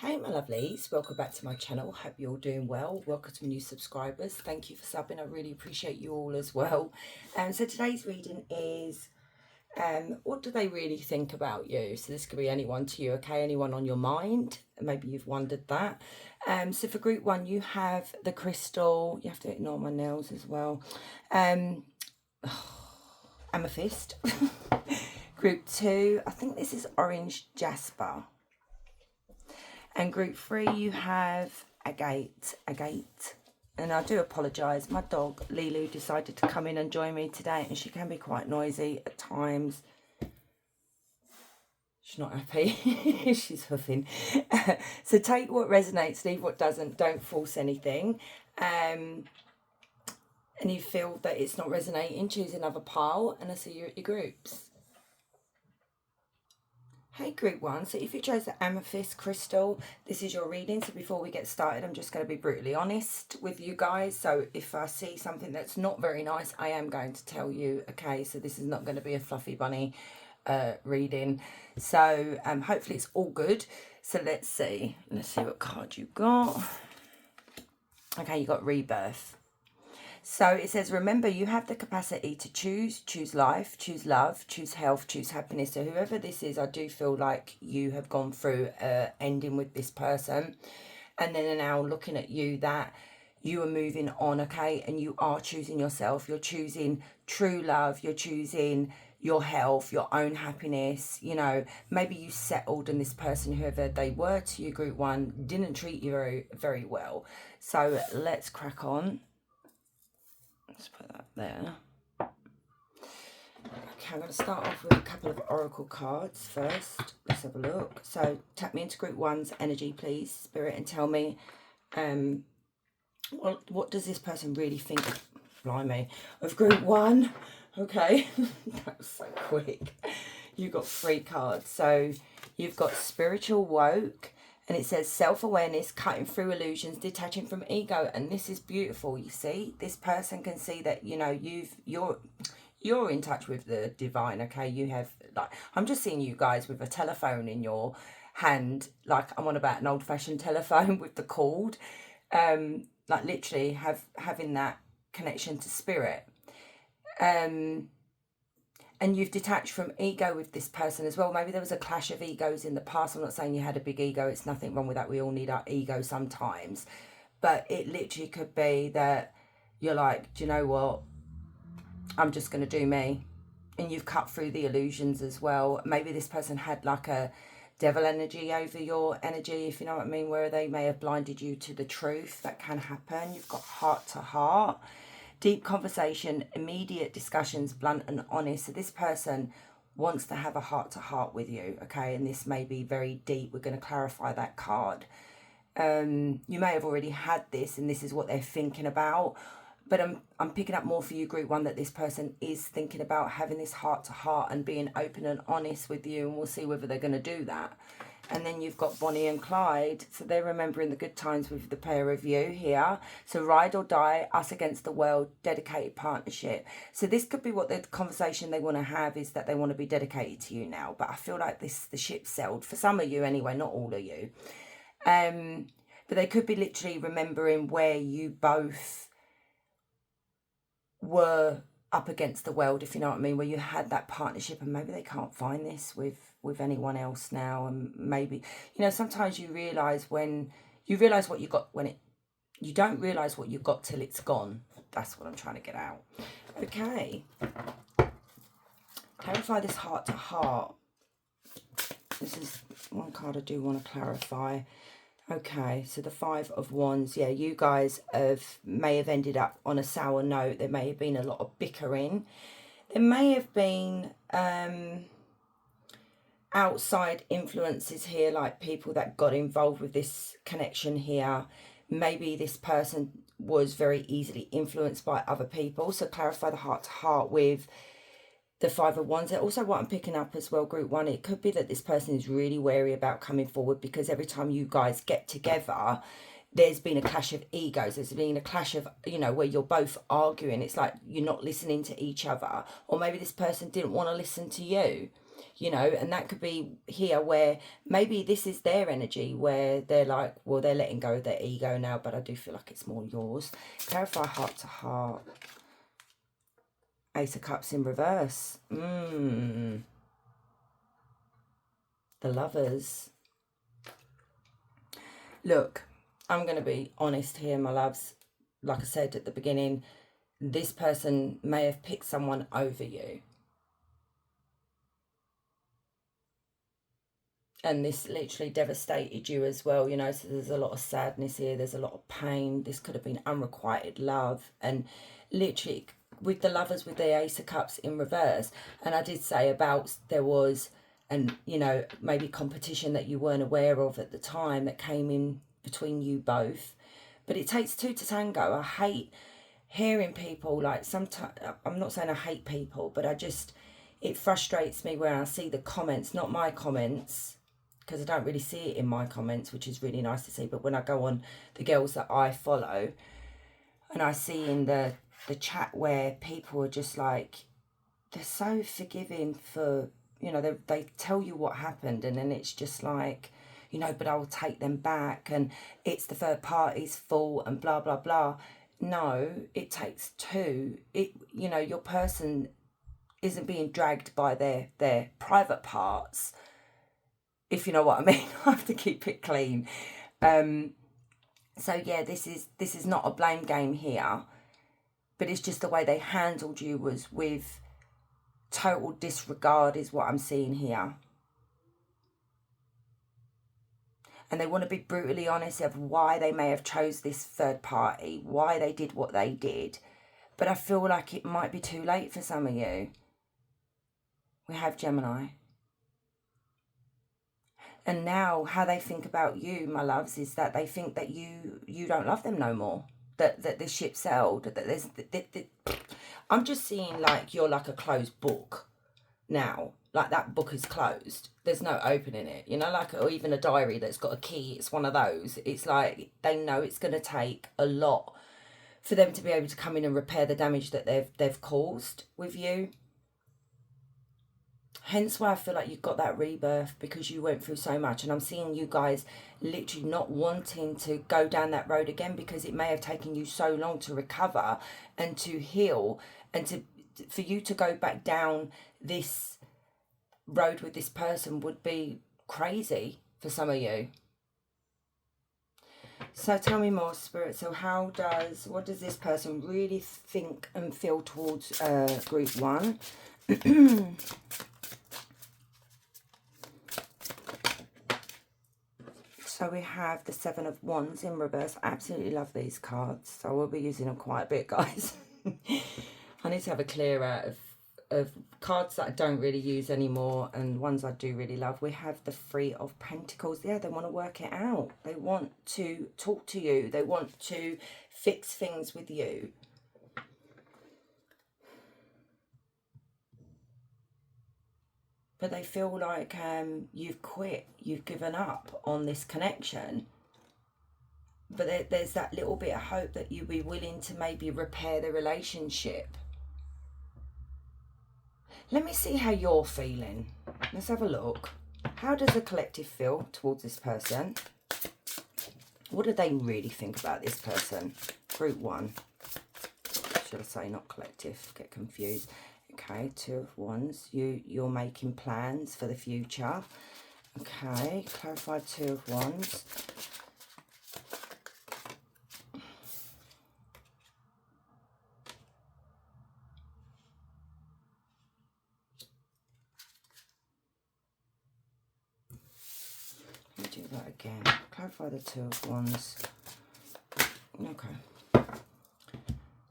Hey my lovelies, welcome back to my channel. Hope you're all doing well. Welcome to my new subscribers. Thank you for subbing. I really appreciate you all as well. So today's reading is what do they really think about you? So this could be anyone to you, okay? Anyone on your mind. Maybe you've wondered that. So for group one, you have the crystal. You have to ignore my nails as well. Amethyst. Group two, I think this is orange jasper. And group three, you have agate. And I do apologise. My dog, Lilu, decided to come in and join me today. And she can be quite noisy at times. She's not happy. She's huffing. So take what resonates, leave what doesn't. Don't force anything. And you feel that it's not resonating, choose another pile. And I see you at your groups. Hey group one, so if you chose the amethyst crystal, this is your reading. So before we get started, I'm just going to be brutally honest with you guys. So if I see something that's not very nice, I am going to tell you, okay? So this is not going to be a fluffy bunny reading. So hopefully it's all good. So let's see what card you got. Okay, you got rebirth. So it says, remember, you have the capacity to choose life, choose love, choose health, choose happiness. So whoever this is, I do feel like you have gone through ending with this person. And then now looking at you, that you are moving on, okay? And you are choosing yourself. You're choosing true love. You're choosing your health, your own happiness. You know, maybe you settled and this person, whoever they were to you, group one, didn't treat you very, very well. So let's crack on. Let's put that there. Okay, I'm going to start off with a couple of oracle cards first. Let's have a look. So tap me into group one's energy, please, Spirit, and tell me what does this person really think, blimey, of group one? Okay, that was so quick. You got 3 cards. So you've got spiritual woke. And it says self-awareness, cutting through illusions, detaching from ego. And this is beautiful, you see. This person can see that, you know, you're in touch with the divine, okay? You have, like, I'm just seeing you guys with a telephone in your hand. Like, I'm on about an old-fashioned telephone with the cord. Like, literally having that connection to spirit. And you've detached from ego with this person as well. Maybe there was a clash of egos in the past. I'm not saying you had a big ego. It's nothing wrong with that. We all need our ego sometimes. But it literally could be that you're like, do you know what? I'm just going to do me. And you've cut through the illusions as well. Maybe this person had like a devil energy over your energy, if you know what I mean, where they may have blinded you to the truth. That can happen. You've got heart to heart. Deep conversation, immediate discussions, blunt and honest. So this person wants to have a heart-to-heart with you, okay? And this may be very deep. We're going to clarify that card. You may have already had this, and this is what they're thinking about. But I'm picking up more for you, group one, that this person is thinking about having this heart-to-heart and being open and honest with you, and we'll see whether they're going to do that. And then you've got Bonnie and Clyde. So they're remembering the good times with the pair of you here. So ride or die, us against the world, dedicated partnership. So this could be what the conversation they want to have is that they want to be dedicated to you now. But I feel like the ship sailed. For some of you anyway, not all of you. But they could be literally remembering where you both were up against the world, if you know what I mean, where you had that partnership, and maybe they can't find this with anyone else now. And maybe, you know, sometimes you realise when you realise what you got, you don't realise what you got till it's gone. That's what I'm trying to get out. Okay, clarify this heart to heart. This is one card I do want to clarify. Okay, so the 5 of Wands. Yeah, you guys may have ended up on a sour note. There may have been a lot of bickering. There may have been outside influences here, like people that got involved with this connection here. Maybe this person was very easily influenced by other people. So clarify the heart to heart with the 5 of Wands. Also what I'm picking up as well, group one, it could be that this person is really wary about coming forward, because every time you guys get together, there's been a clash of egos. There's been a clash of, you know, where you're both arguing. It's like you're not listening to each other. Or maybe this person didn't want to listen to you. you know, and that could be here where maybe this is their energy where they're like, well, they're letting go of their ego now, but I do feel like it's more yours. Clarify heart to heart. Ace of Cups in reverse. The Lovers. Look, I'm going to be honest here, my loves. Like I said at the beginning, this person may have picked someone over you. And this literally devastated you as well, you know, so there's a lot of sadness here, there's a lot of pain. This could have been unrequited love. And literally, with the Lovers, with the Ace of Cups in reverse, and I did say about there was, and you know, maybe competition that you weren't aware of at the time that came in between you both. But it takes two to tango. I hate hearing people, like, sometimes, I'm not saying I hate people, but it frustrates me when I see the comments, not my comments, because I don't really see it in my comments, which is really nice to see. But when I go on the girls that I follow, and I see in the chat where people are just like, they're so forgiving for, you know, they tell you what happened, and then it's just like, you know, but I'll take them back, and it's the third party's fault, and blah, blah, blah. No, it takes two. You know, your person isn't being dragged by their private parts, if you know what I mean. I have to keep it clean. So yeah, this is not a blame game here, but it's just the way they handled you was with total disregard is what I'm seeing here. And they want to be brutally honest of why they may have chose this third party, why they did what they did. But I feel like it might be too late for some of you. We have Gemini. And now how they think about you, my loves, is that they think that you don't love them no more. That the ship sailed. That there's... I'm just seeing like you're like a closed book now. Like that book is closed. There's no opening it. You know, like, or even a diary that's got a key. It's one of those. It's like they know it's going to take a lot for them to be able to come in and repair the damage that they've caused with you. Hence why I feel like you've got that rebirth, because you went through so much. And I'm seeing you guys literally not wanting to go down that road again, because it may have taken you so long to recover and to heal, and for you to go back down this road with this person would be crazy for some of you. So tell me more, Spirit. So what does this person really think and feel towards group one? So we have the Seven of Wands in reverse. I absolutely love these cards, so we'll be using them quite a bit, guys. I need to have a clear out of cards that I don't really use anymore and ones I do really love. We have the Three of Pentacles. Yeah, they want to work it out. They want to talk to you. They want to fix things with you. But they feel like you've quit, you've given up on this connection. But there's that little bit of hope that you'll be willing to maybe repair the relationship. Let me see how you're feeling. Let's have a look. How does the collective feel towards this person? What do they really think about this person? Group one. Should I say not collective? Get confused. Okay, Two of Wands. You're making plans for the future. Okay, clarify Two of Wands. Let me do that again. Clarify the Two of Wands. Okay.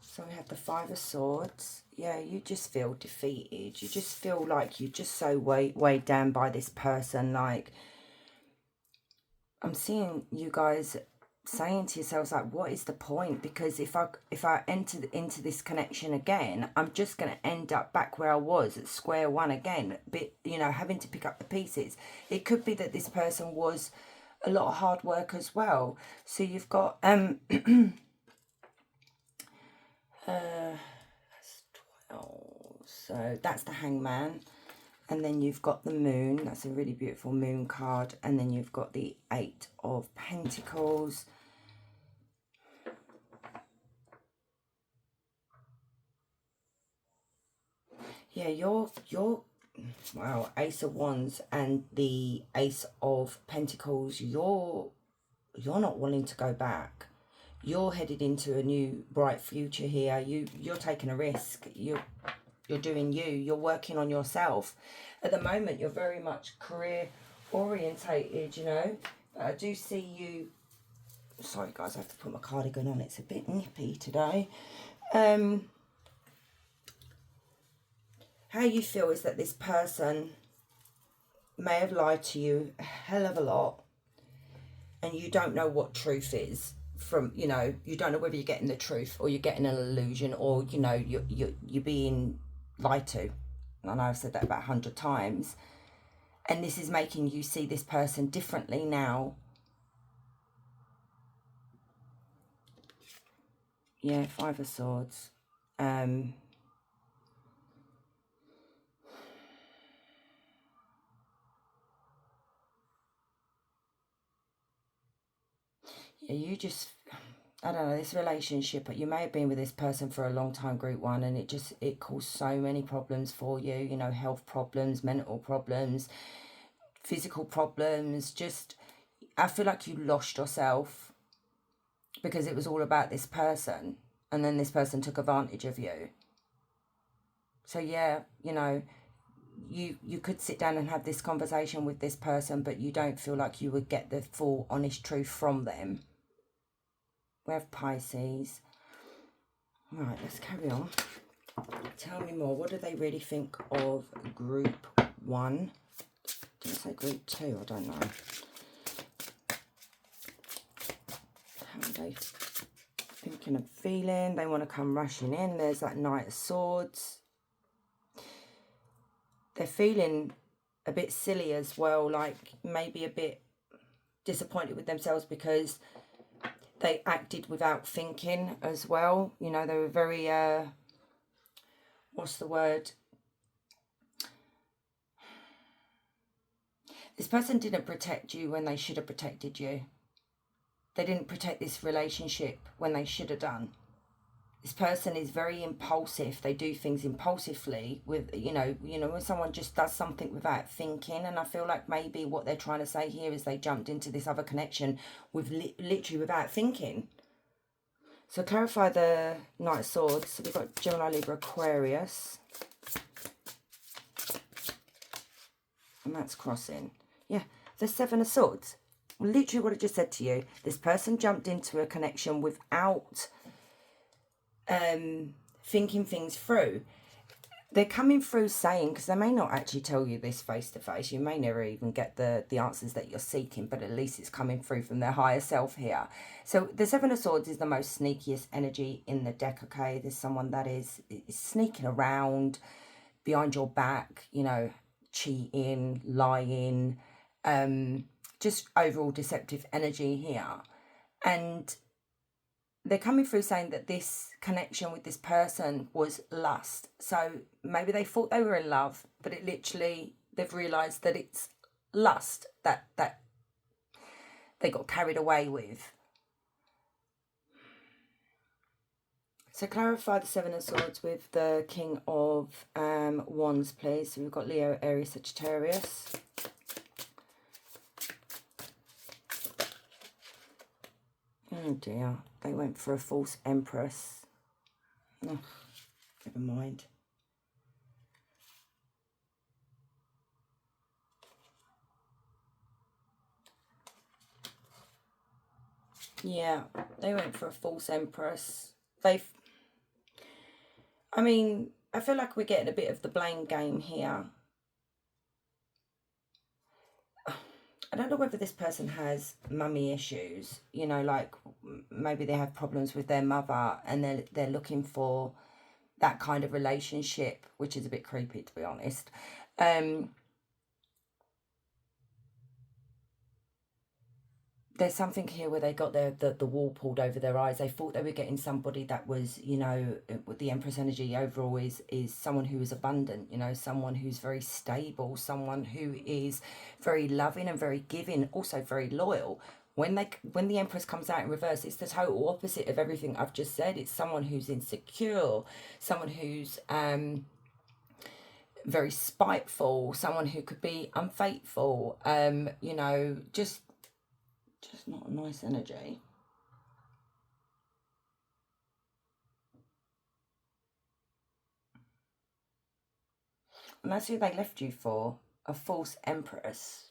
So we have the Five of Swords. Yeah, you just feel defeated. You just feel like you're just so weighed down by this person. Like, I'm seeing you guys saying to yourselves, like, what is the point? Because if I enter into this connection again, I'm just going to end up back where I was at square one again. But, you know, having to pick up the pieces. It could be that this person was a lot of hard work as well. So you've got that's 12. So that's the Hangman. And then you've got the moon. That's a really beautiful moon card. And then you've got the 8 of Pentacles. Yeah, you're wow, Ace of Wands and the Ace of Pentacles. You're not willing to go back. You're headed into a new bright future here. You're taking a risk. You're doing you. You're working on yourself. At the moment, you're very much career orientated, you know. But I do see you. Sorry, guys, I have to put my cardigan on. It's a bit nippy today. How you feel is that this person may have lied to you a hell of a lot, and you don't know what truth is from, you know, you don't know whether you're getting the truth or you're getting an illusion, or, you know, you're being lied to. I know I've said that about 100 times. And this is making you see this person differently now. Yeah, 5 of Swords. Yeah, you just, I don't know, this relationship, you may have been with this person for a long time, group 1, and it caused so many problems for you, you know, health problems, mental problems, physical problems. Just, I feel like you lost yourself because it was all about this person, and then this person took advantage of you. So yeah, you know, you could sit down and have this conversation with this person, but you don't feel like you would get the full honest truth from them. We have Pisces. Right, let's carry on. Tell me more. What do they really think of group 1? Did I say group 2? I don't know. How are they thinking and feeling? They want to come rushing in. There's that Knight of Swords. They're feeling a bit silly as well, like maybe a bit disappointed with themselves because they acted without thinking as well. You know, they were very, what's the word? This person didn't protect you when they should have protected you. They didn't protect this relationship when they should have done. This person is very impulsive. They do things impulsively with, you know, when someone just does something without thinking. And I feel like maybe what they're trying to say here is they jumped into this other connection with literally without thinking. So clarify the Knight of Swords. So we've got Gemini, Libra, Aquarius. And that's crossing. Yeah, the 7 of Swords. Literally what I just said to you. This person jumped into a connection without thinking things through. They're coming through saying, because they may not actually tell you this face to face, you may never even get the answers that you're seeking, but at least it's coming through from their higher self here. So the 7 of Swords is the most sneakiest energy in the deck, okay? There's someone that is sneaking around behind your back, you know, cheating, lying, just overall deceptive energy here. And they're coming through saying that this connection with this person was lust. So maybe they thought they were in love, but it literally, they've realised that it's lust that they got carried away with. So clarify the 7 of Swords with the King of Wands, please. So we've got Leo, Aries, Sagittarius. Oh dear, they went for a false Empress. Oh, never mind. Yeah, they went for a false Empress. I mean, I feel like we're getting a bit of the blame game here. I don't know whether this person has mummy issues, you know, like maybe they have problems with their mother and they're looking for that kind of relationship, which is a bit creepy, to be honest. They're there's something here where they got the wall pulled over their eyes. They thought they were getting somebody that was, you know, with the Empress energy overall is someone who is abundant, you know, someone who's very stable, someone who is very loving and very giving, also very loyal. When the Empress comes out in reverse, it's the total opposite of everything I've just said. It's someone who's insecure, someone who's very spiteful, someone who could be unfaithful, you know, just not a nice energy. And that's who they left you for, a false Empress.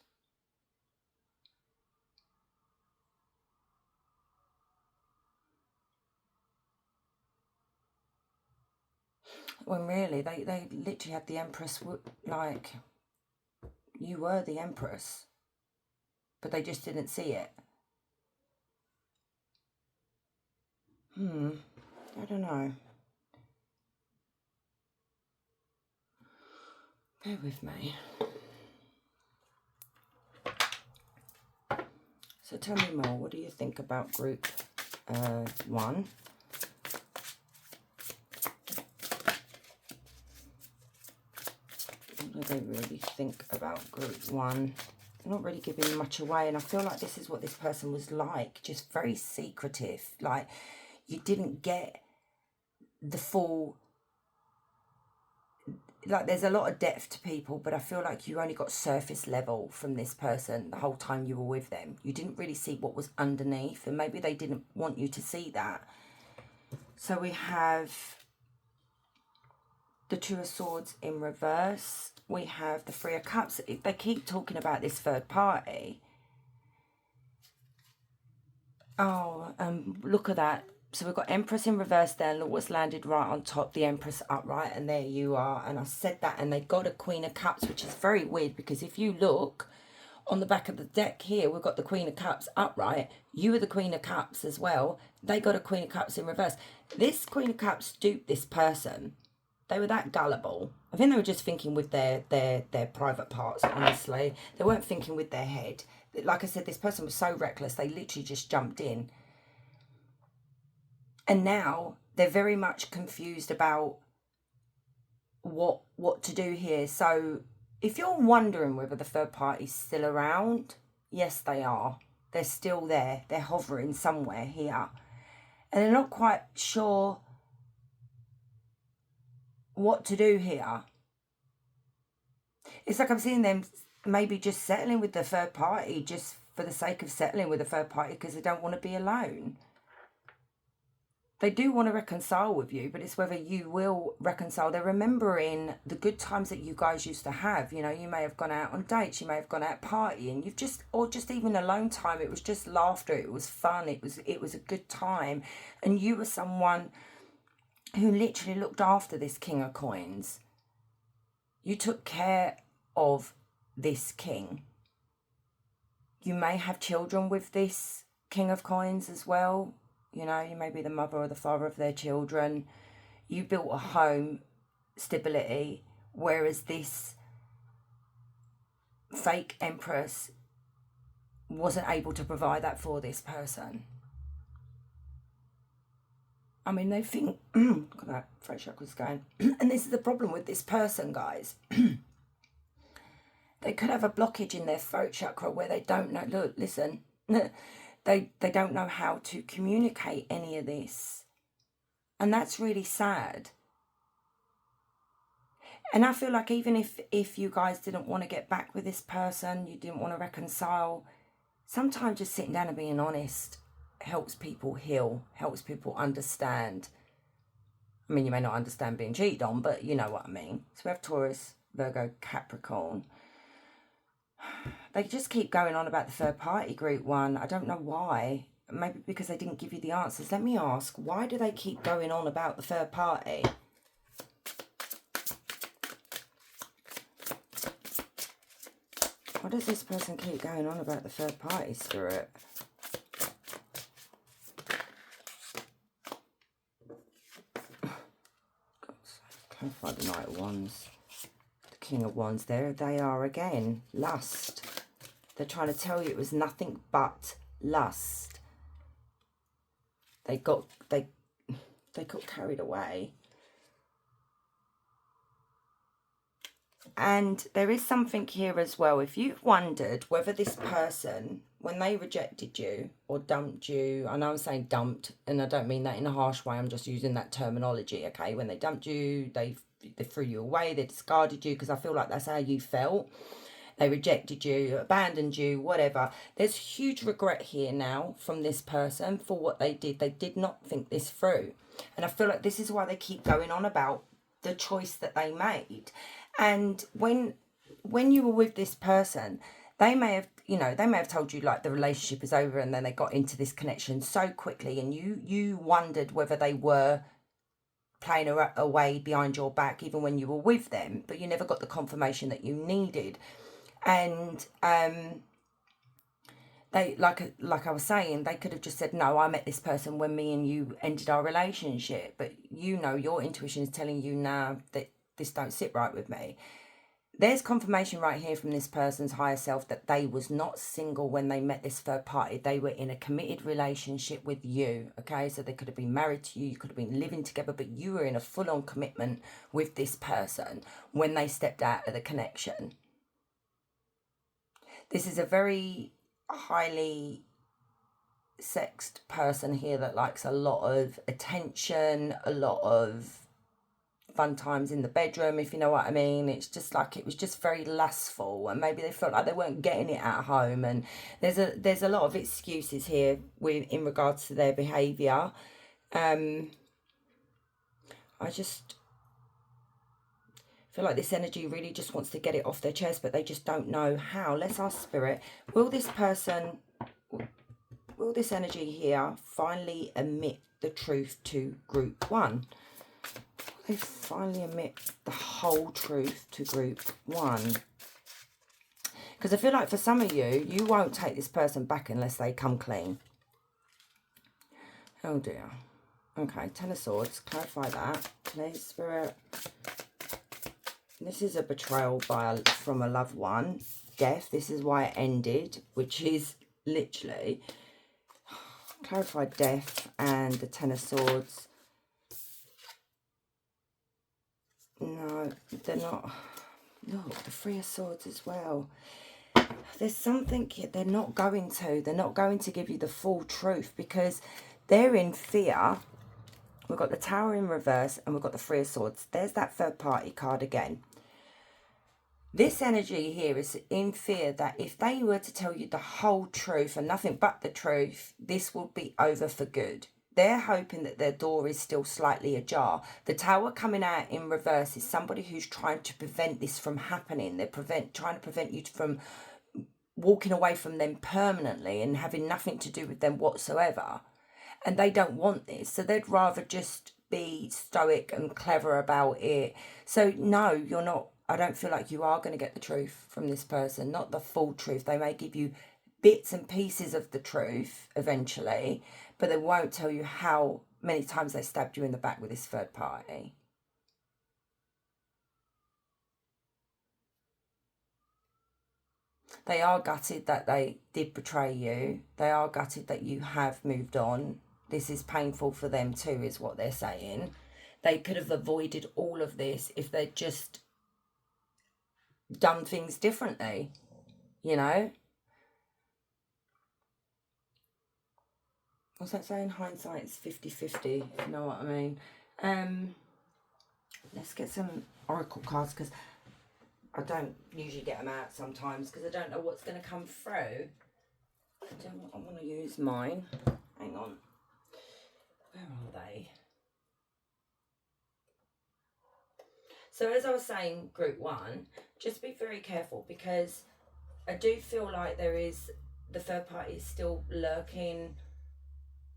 When really, they literally had the Empress, like, you were the Empress. But they just didn't see it. I don't know. Bear with me. So tell me more. What do you think about group 1? What do they really think about group 1? They're not really giving much away, and I feel like this is what this person was like, just very secretive. Like, you didn't get the full, like, there's a lot of depth to people, but I feel like you only got surface level from this person the whole time you were with them. You didn't really see what was underneath, and maybe they didn't want you to see that. So we have the Two of Swords in reverse. We have the Three of Cups. If they keep talking about this third party. Oh, look at that. So we've got Empress in reverse there. Look what's landed right on top. The Empress upright. And there you are. And I said that. And they got a Queen of Cups, which is very weird. Because if you look on the back of the deck here, we've got the Queen of Cups upright. You were the Queen of Cups as well. They got a Queen of Cups in reverse. This Queen of Cups duped this person. They were that gullible. I think they were just thinking with their private parts, honestly. They weren't thinking with their head. Like I said, this person was so reckless, they literally just jumped in. And now they're very much confused about what to do here. So if you're wondering whether the third party's still around, yes, they are. They're still there. They're hovering somewhere here. And they're not quite sure what to do here. It's like I'm seeing them maybe just settling with the third party just for the sake of settling with the third party because they don't want to be alone. They do want to reconcile with you, but it's whether you will reconcile. They're remembering the good times that you guys used to have. You know, you may have gone out on dates, you may have gone out partying, you've just, or just even alone time. It was just laughter. It was fun. It was a good time. And you were someone who literally looked after this King of Coins. You took care of this king. You may have children with this King of Coins as well. You know, you may be the mother or the father of their children. You built a home, stability, whereas this fake Empress wasn't able to provide that for this person. I mean, they think, look at that, throat chakra's going. And this is the problem with this person, guys. They could have a blockage in their throat chakra where they don't know, look, listen, they don't know how to communicate any of this. And that's really sad. And I feel like even if you guys didn't want to get back with this person, you didn't want to reconcile, sometimes just sitting down and being honest helps people heal, helps people understand. I mean, you may not understand being cheated on, but you know what I mean. So we have Taurus, Virgo, Capricorn. They just keep going on about the third party, group 1. I don't know why. Maybe because they didn't give you the answers. Let me ask, why do they keep going on about the third party? Why does this person keep going on about the third party, Spirit? Clarify the Knight of Wands. The King of Wands, there they are again. Lust. They're trying to tell you it was nothing but lust. They got carried away. And there is something here as well. If you've wondered whether this person, when they rejected you or dumped you, I know I'm saying dumped, and I don't mean that in a harsh way, I'm just using that terminology, okay? When they dumped you, they threw you away, they discarded you, because I feel like that's how you felt. They rejected you, abandoned you, whatever. There's huge regret here now from this person for what they did. They did not think this through. And I feel like this is why they keep going on about the choice that they made. And when you were with this person, they may have, you know, they may have told you like the relationship is over, and then they got into this connection so quickly, and you wondered whether they were playing away behind your back even when you were with them, but you never got the confirmation that you needed. And they, like I was saying, they could have just said, no, I met this person when me and you ended our relationship, but you know, your intuition is telling you now that this don't sit right with me. There's confirmation right here from this person's higher self that they was not single when they met this third party. They were in a committed relationship with you, okay? So they could have been married to you, you could have been living together, but you were in a full-on commitment with this person when they stepped out of the connection. This is a very highly sexed person here that likes a lot of attention, a lot of fun times in the bedroom, if you know what I mean. It's just like, it was just very lustful, and maybe they felt like they weren't getting it at home, and there's a lot of excuses here in regards to their behavior. I just feel like this energy really just wants to get it off their chest, but they just don't know how. Let's ask Spirit, will this energy here finally admit the truth to group one? They finally admit the whole truth to group one? Because I feel like for some of you, you won't take this person back unless they come clean. Oh dear. Okay, Ten of Swords, clarify that, please, Spirit. This is a betrayal from a loved one. Death, this is why it ended, which is literally, clarify death and the Ten of Swords. No, they're not. Look, the Three of Swords as well. There's something they're not going to. They're not going to give you the full truth because they're in fear. We've got the Tower in reverse and we've got the Three of Swords. There's that third party card again. This energy here is in fear that if they were to tell you the whole truth and nothing but the truth, this will be over for good. They're hoping that their door is still slightly ajar. The Tower coming out in reverse is somebody who's trying to prevent this from happening. They're trying to prevent you from walking away from them permanently and having nothing to do with them whatsoever. And they don't want this. So they'd rather just be stoic and clever about it. So no, you're not. I don't feel like you are going to get the truth from this person, not the full truth. They may give you bits and pieces of the truth eventually, but they won't tell you how many times they stabbed you in the back with this third party. They are gutted that they did betray you. They are gutted that you have moved on. This is painful for them too, is what they're saying. They could have avoided all of this if they'd just done things differently, you know? What's that saying? Hindsight's 50-50, if you know what I mean. Let's get some oracle cards because I don't usually get them out sometimes because I don't know what's going to come through. I want to use mine. Hang on. Where are they? So as I was saying, group one, just be very careful because I do feel like the third party is still lurking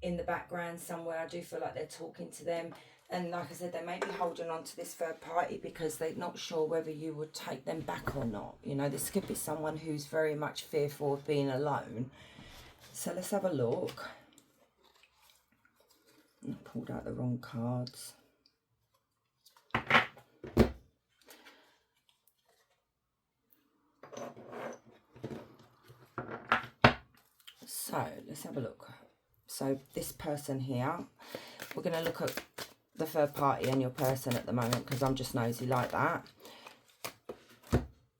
in the background somewhere. I do feel like they're talking to them. And like I said, they may be holding on to this third party because they're not sure whether you would take them back or not. You know, this could be someone who's very much fearful of being alone. So let's have a look. I pulled out the wrong cards. So So let's have a look. So this person here, we're going to look at the third party and your person at the moment, because I'm just nosy like that.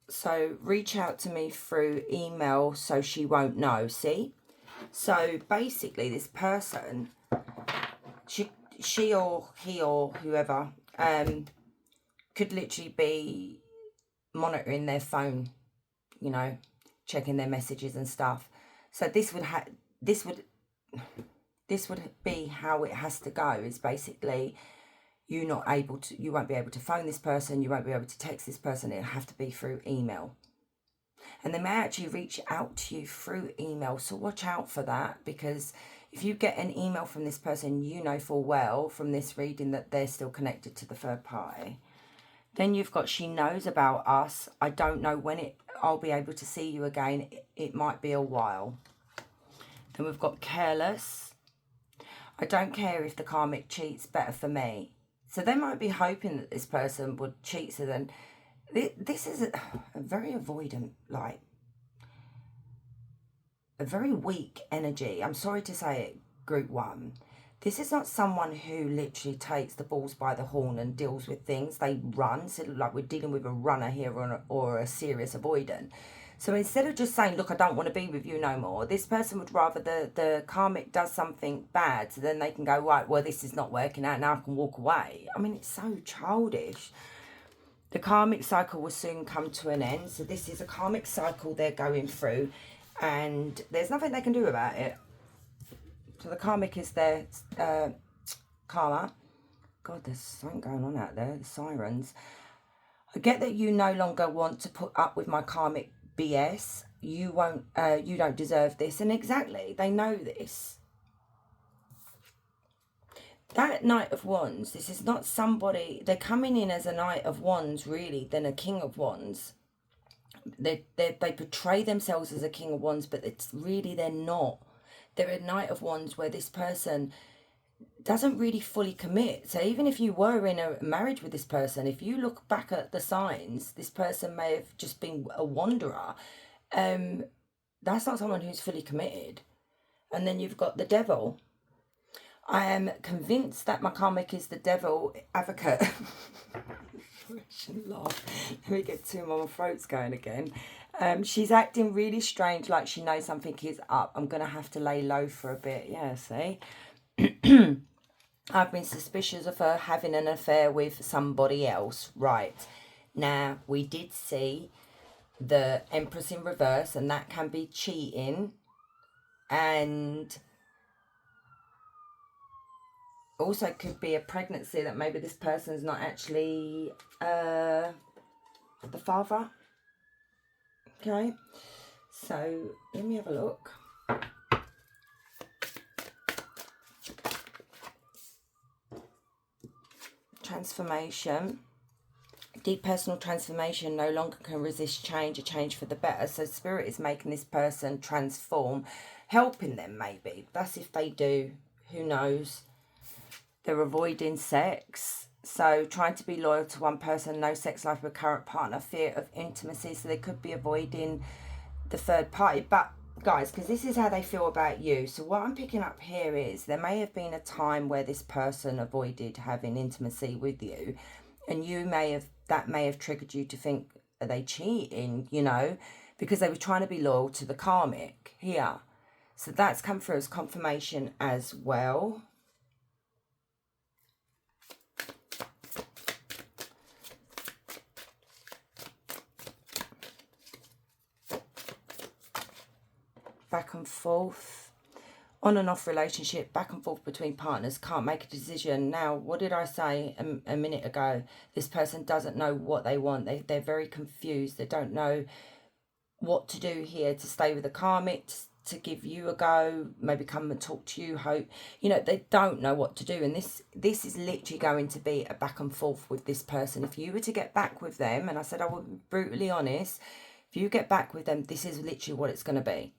So reach out to me through email so she won't know. See? So basically this person, she or he or whoever, could literally be monitoring their phone, you know, checking their messages and stuff. So this would be how it has to go, is basically you won't be able to phone this person, you won't be able to text this person, it'll have to be through email. And they may actually reach out to you through email, so watch out for that, because if you get an email from this person, you know full well from this reading that they're still connected to the third party. Then you've got, she knows about us, I don't know when I'll be able to see you again, it might be a while. Then we've got careless, I don't care if the karmic cheats, better for me. So they might be hoping that this person would cheat, so then this is a very avoidant, like a very weak energy. I'm sorry to say it, group one. This is not someone who literally takes the balls by the horn and deals with things. They run, so like we're dealing with a runner here or a serious avoidant. So instead of just saying, look, I don't want to be with you no more, this person would rather the karmic does something bad, so then they can go, right, well, this is not working out, now I can walk away. I mean, it's so childish. The karmic cycle will soon come to an end. So this is a karmic cycle they're going through, and there's nothing they can do about it. So the karmic is their karma. God, there's something going on out there, the sirens. I get that you no longer want to put up with my karmic BS. You don't deserve this. And exactly, they know this. That Knight of Wands, this is not somebody, they're coming in as a Knight of Wands really than a King of Wands. They portray themselves as a King of Wands, but it's really they're not. They're a Knight of Wands where this person doesn't really fully commit. So even if you were in a marriage with this person, if you look back at the signs, this person may have just been a wanderer. That's not someone who's fully committed. And then you've got the Devil. I am convinced that my karmic is the Devil advocate. I shouldn't laugh. Let me get two more, my throat's going again. She's acting really strange, like she knows something is up. I'm going to have to lay low for a bit. Yeah, see? I've been suspicious of her having an affair with somebody else. Right. Now, we did see the Empress in reverse, and that can be cheating. And also could be a pregnancy that maybe this person's not actually the father. Okay, so let me have a look. Transformation. Deep personal transformation, no longer can resist change, a change for the better. So Spirit is making this person transform, helping them maybe. That's if they do, who knows. They're avoiding sex. So trying to be loyal to one person, no sex life with current partner, fear of intimacy. So they could be avoiding the third party. But guys, because this is how they feel about you. So what I'm picking up here is there may have been a time where this person avoided having intimacy with you. And that may have triggered you to think, are they cheating, you know? Because they were trying to be loyal to the karmic here. So that's come through as confirmation as well. Back and forth, on and off relationship, back and forth between partners, can't make a decision. Now, what did I say a minute ago? This person doesn't know what they want. They're very confused. They don't know what to do here, to stay with the karmic, to give you a go, maybe come and talk to you, hope. You know, they don't know what to do. And this is literally going to be a back and forth with this person. If you were to get back with them, and I said I will be brutally honest, if you get back with them, this is literally what it's going to be.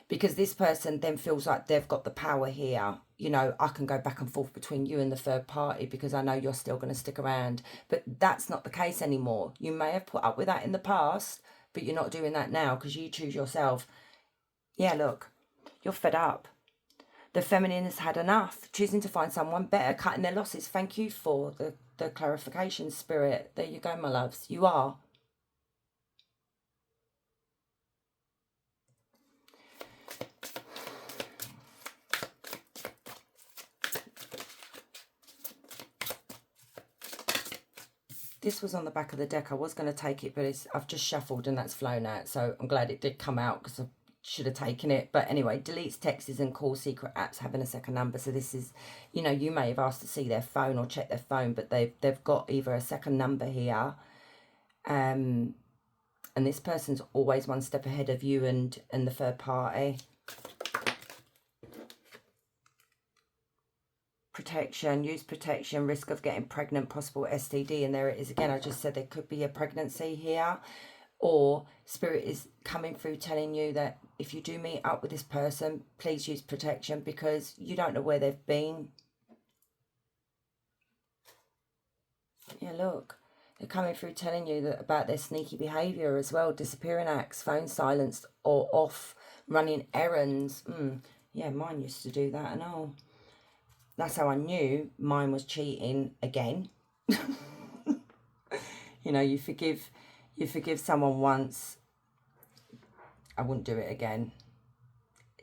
Because this person then feels like they've got the power here. You know, I can go back and forth between you and the third party because I know you're still going to stick around. But that's not the case anymore. You may have put up with that in the past, but you're not doing that now because you choose yourself. Yeah, look, You're fed up. The feminine has had enough, choosing to find someone better, cutting their losses. Thank you for the clarification, Spirit. There you go, my loves. You are. This was on the back of the deck. I was going to take it, but I've just shuffled and that's flown out. So I'm glad it did come out because I should have taken it. But anyway, deletes texts and calls secret apps having a second number. So this is, you know, you may have asked to see their phone or check their phone, but they've got either a second number here. And this person's always one step ahead of you and the third party. Protection, use protection, risk of getting pregnant, possible STD, and there it is again. I just said there could be a pregnancy here, or Spirit is coming through telling you that if you do meet up with this person, please use protection because you don't know where they've been. Yeah, look, they're coming through telling you that about their sneaky behaviour as well, disappearing acts, phone silenced or off, running errands. Yeah, mine used to do that and all. That's how I knew mine was cheating again. You know, you forgive someone once. I wouldn't do it again.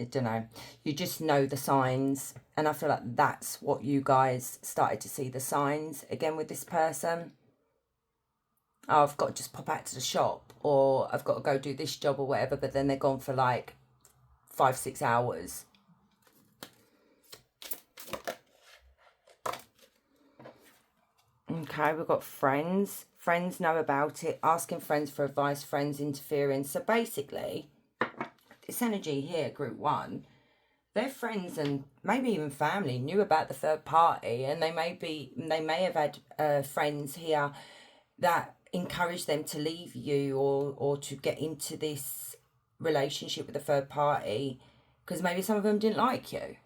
I don't know. You just know the signs. And I feel like that's what you guys started to see, the signs again with this person. Oh, I've got to just pop out to the shop, or I've got to go do this job or whatever. But then they're gone for like 5-6 hours. Okay, we've got friends. Friends know about it. Asking friends for advice. Friends interfering. So basically, this energy here, group 1, their friends and maybe even family knew about the third party, and they may have had friends here that encouraged them to leave you or to get into this relationship with the third party because maybe some of them didn't like you.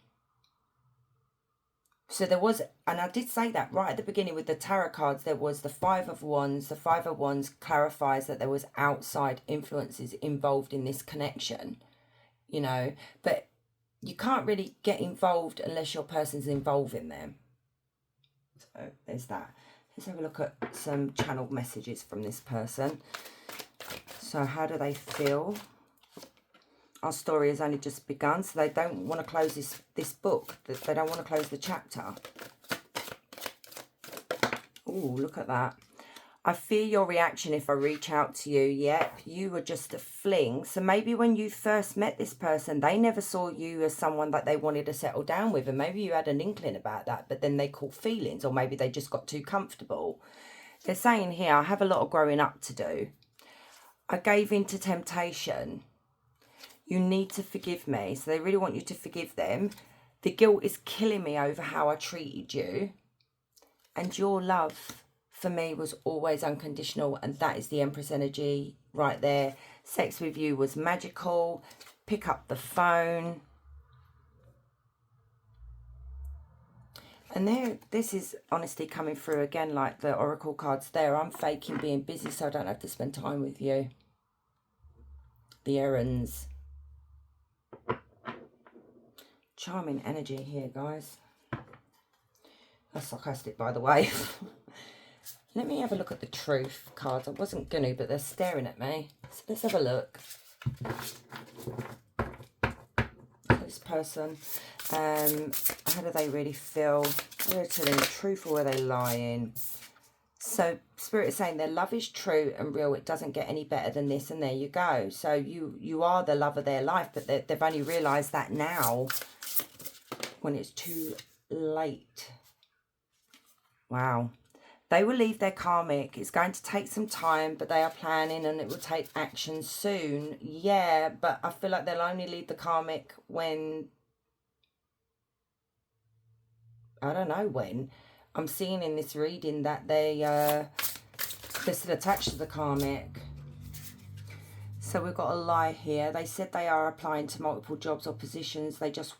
So there was, and I did say that right at the beginning with the tarot cards, there was the Five of Wands. The Five of Wands clarifies that there was outside influences involved in this connection, you know, but you can't really get involved unless your person's involving them. So there's that. Let's have a look at some channeled messages from this person. So how do they feel? Our story has only just begun, so they don't want to close this book. They don't want to close the chapter. Oh, look at that. I fear your reaction if I reach out to you. Yep, you were just a fling. So maybe when you first met this person, they never saw you as someone that they wanted to settle down with. And maybe you had an inkling about that, but then they caught feelings, or maybe they just got too comfortable. They're saying here, I have a lot of growing up to do. I gave in to temptation. You need to forgive me. So they really want you to forgive them. The guilt is killing me over how I treated you. And your love for me was always unconditional. And that is the Empress energy right there. Sex with you was magical. Pick up the phone. And there, this is honestly coming through again like the oracle cards there. I'm faking being busy so I don't have to spend time with you. The errands. Charming energy here, guys. That's sarcastic, by the way. Let me have a look at the truth cards. I wasn't going to, but they're staring at me. So let's have a look. This person, how do they really feel? Are they telling the truth or are they lying? So Spirit is saying their love is true and real. It doesn't get any better than this, and there you go. So you are the love of their life, but they've only realised that now when it's too late. Wow. They will leave their karmic. It's going to take some time, but they are planning and it will take action soon. Yeah, but I feel like they'll only leave the karmic when... I don't know when. I'm seeing in this reading that they're still attached to the karmic. So we've got a lie here. They said they are applying to multiple jobs or positions. They just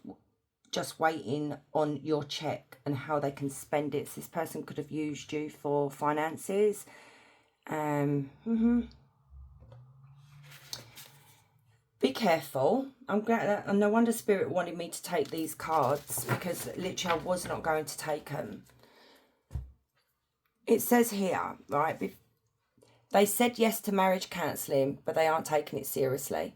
waiting on your check and how they can spend it. So this person could have used you for finances. Be careful. I'm glad that, and no wonder Spirit wanted me to take these cards, because literally I was not going to take them. It says here, right, they said yes to marriage counselling, but they aren't taking it seriously.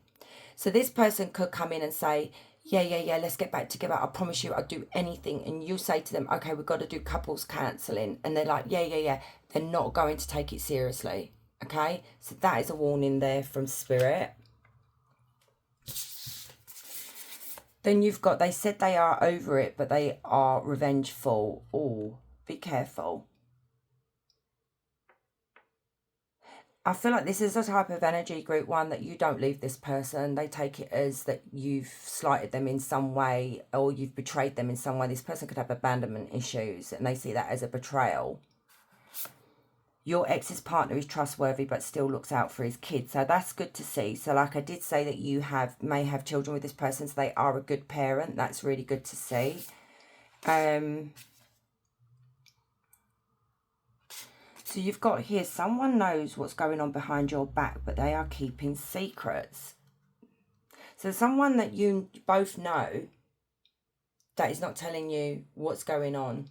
So this person could come in and say, yeah, let's get back together. I promise you I'll do anything. And you say to them, okay, we've got to do couples counselling. And they're like, yeah. They're not going to take it seriously. Okay, so that is a warning there from Spirit. Then you've got, they said they are over it, but they are revengeful. Oh, be careful. I feel like this is a type of energy, group one, that you don't leave this person. They take it as that you've slighted them in some way, or you've betrayed them in some way. This person could have abandonment issues, and they see that as a betrayal. Your ex's partner is trustworthy but still looks out for his kids. So that's good to see. So like I did say that you may have children with this person, so they are a good parent. That's really good to see. So you've got here, someone knows what's going on behind your back, but they are keeping secrets. So someone that you both know that is not telling you what's going on.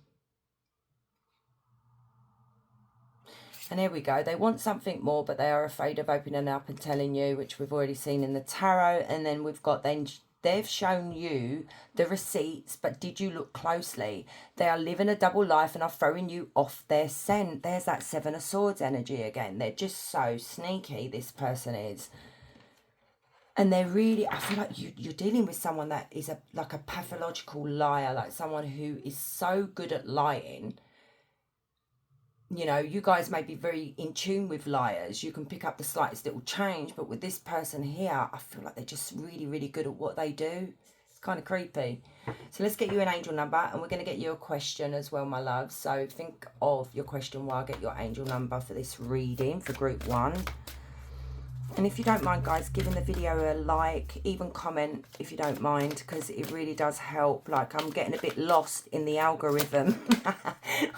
And here we go. They want something more, but they are afraid of opening up and telling you, which we've already seen in the tarot. And then we've got, then they've shown you the receipts, but did you look closely? They are living a double life and are throwing you off their scent. There's that Seven of Swords energy again. They're just so sneaky, this person is. And they're really, I feel like you're dealing with someone that is like a pathological liar, like someone who is so good at lying. You know, you guys may be very in tune with liars. You can pick up the slightest little change. But with this person here, I feel like they're just really, really good at what they do. It's kind of creepy. So let's get you an angel number. And we're going to get you a question as well, my love. So think of your question while I get your angel number for this reading for group one. And if you don't mind, guys, giving the video a like, even comment if you don't mind, because it really does help. Like, I'm getting a bit lost in the algorithm.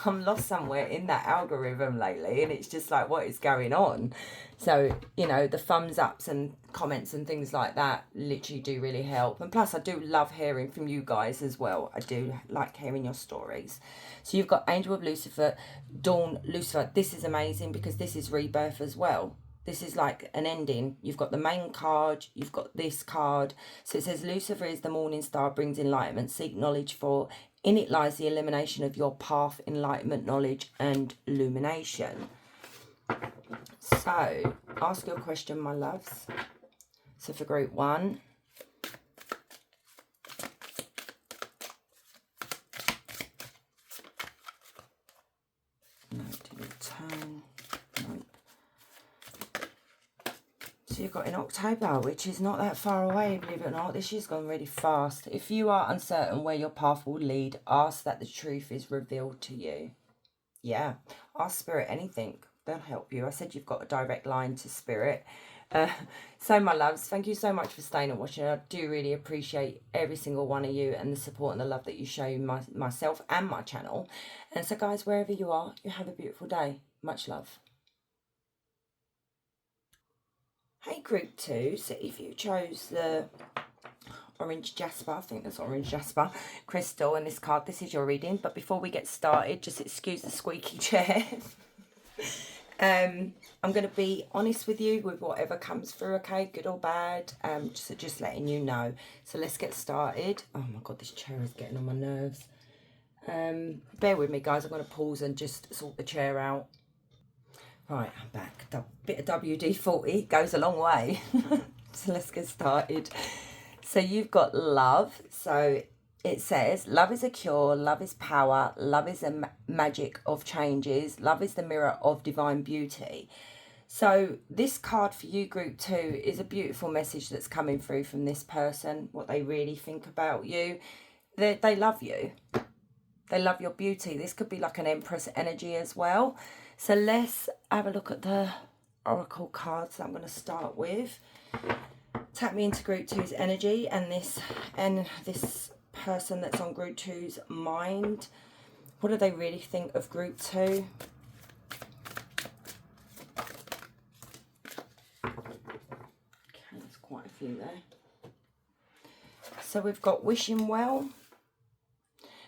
I'm lost somewhere in that algorithm lately, and it's just like, what is going on? So, you know, the thumbs ups and comments and things like that literally do really help. And plus, I do love hearing from you guys as well. I do like hearing your stories. So you've got Angel of Lucifer, Dawn Lucifer. This is amazing because this is rebirth as well. This is like an ending. You've got the main card. You've got this card. So it says, Lucifer is the morning star, brings enlightenment. Seek knowledge, for in it lies the elimination of your path, enlightenment, knowledge, and illumination. So ask your question, my loves. So for group one. No, didn't turn. Nope. So you've got in October, which is not that far away, believe it or not. This year's gone really fast. If you are uncertain where your path will lead, ask that the truth is revealed to you. Yeah, ask Spirit anything. They'll help you. I said you've got a direct line to Spirit. So, my loves, thank you so much for staying and watching. I do really appreciate every single one of you and the support and the love that you show myself and my channel. And so, guys, wherever you are, you have a beautiful day. Much love. Hey, group two. So if you chose the orange jasper, I think that's orange jasper crystal in this card, this is your reading. But before we get started, just excuse the squeaky chair. I'm going to be honest with you with whatever comes through, okay, good or bad, just letting you know. So let's get started. Oh my god, this chair is getting on my nerves. Bear with me, guys. I'm going to pause and just sort the chair out. Right, I'm back. A bit of WD-40 goes a long way. So let's get started. So you've got love. So it says, love is a cure, love is power, love is a magic of changes, love is the mirror of divine beauty. So this card for you, group two, is a beautiful message that's coming through from this person, what they really think about you. They love you. They love your beauty. This could be like an Empress energy as well. So let's have a look at the oracle cards that I'm going to start with. Tap me into group two's energy and this person that's on group two's mind. What do they really think of group two? Okay, there's quite a few there. So we've got wishing well.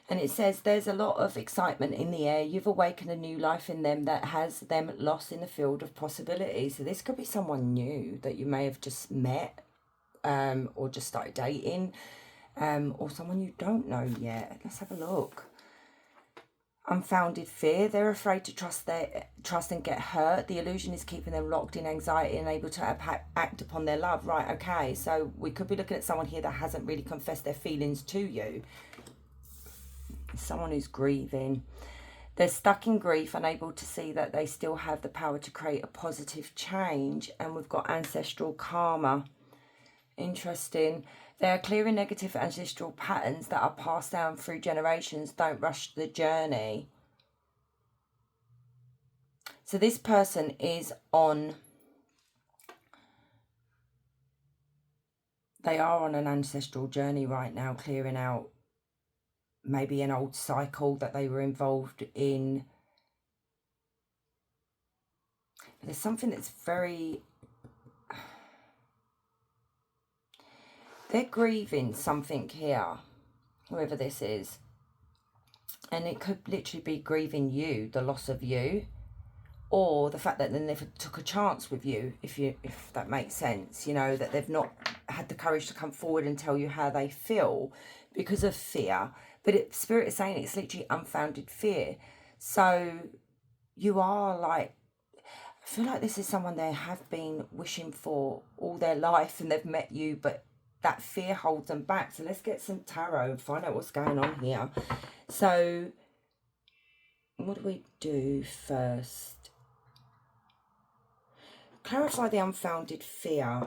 And it says there's a lot of excitement in the air. You've awakened a new life in them that has them lost in the field of possibility. So this could be someone new that you may have just met or just started dating, or someone you don't know yet. Let's have a look. Unfounded fear. They're afraid to trust and get hurt. The illusion is keeping them locked in anxiety and able to act upon their love. Right, okay. So we could be looking at someone here that hasn't really confessed their feelings to you. Someone who's grieving. They're stuck in grief, unable to see that they still have the power to create a positive change. And we've got ancestral karma. Interesting. They are clearing negative ancestral patterns that are passed down through generations. Don't rush the journey. So this person is on... They are on an ancestral journey right now, clearing out maybe an old cycle that they were involved in. But there's something that's very... They're grieving something here, whoever this is. And it could literally be grieving you, the loss of you, or the fact that they never took a chance with you, if that makes sense. You know, that they've not had the courage to come forward and tell you how they feel because of fear. But Spirit is saying it's literally unfounded fear. So you are like, I feel like this is someone they have been wishing for all their life and they've met you, but that fear holds them back. So let's get some tarot and find out what's going on here. So what do we do first? Clarify the unfounded fear.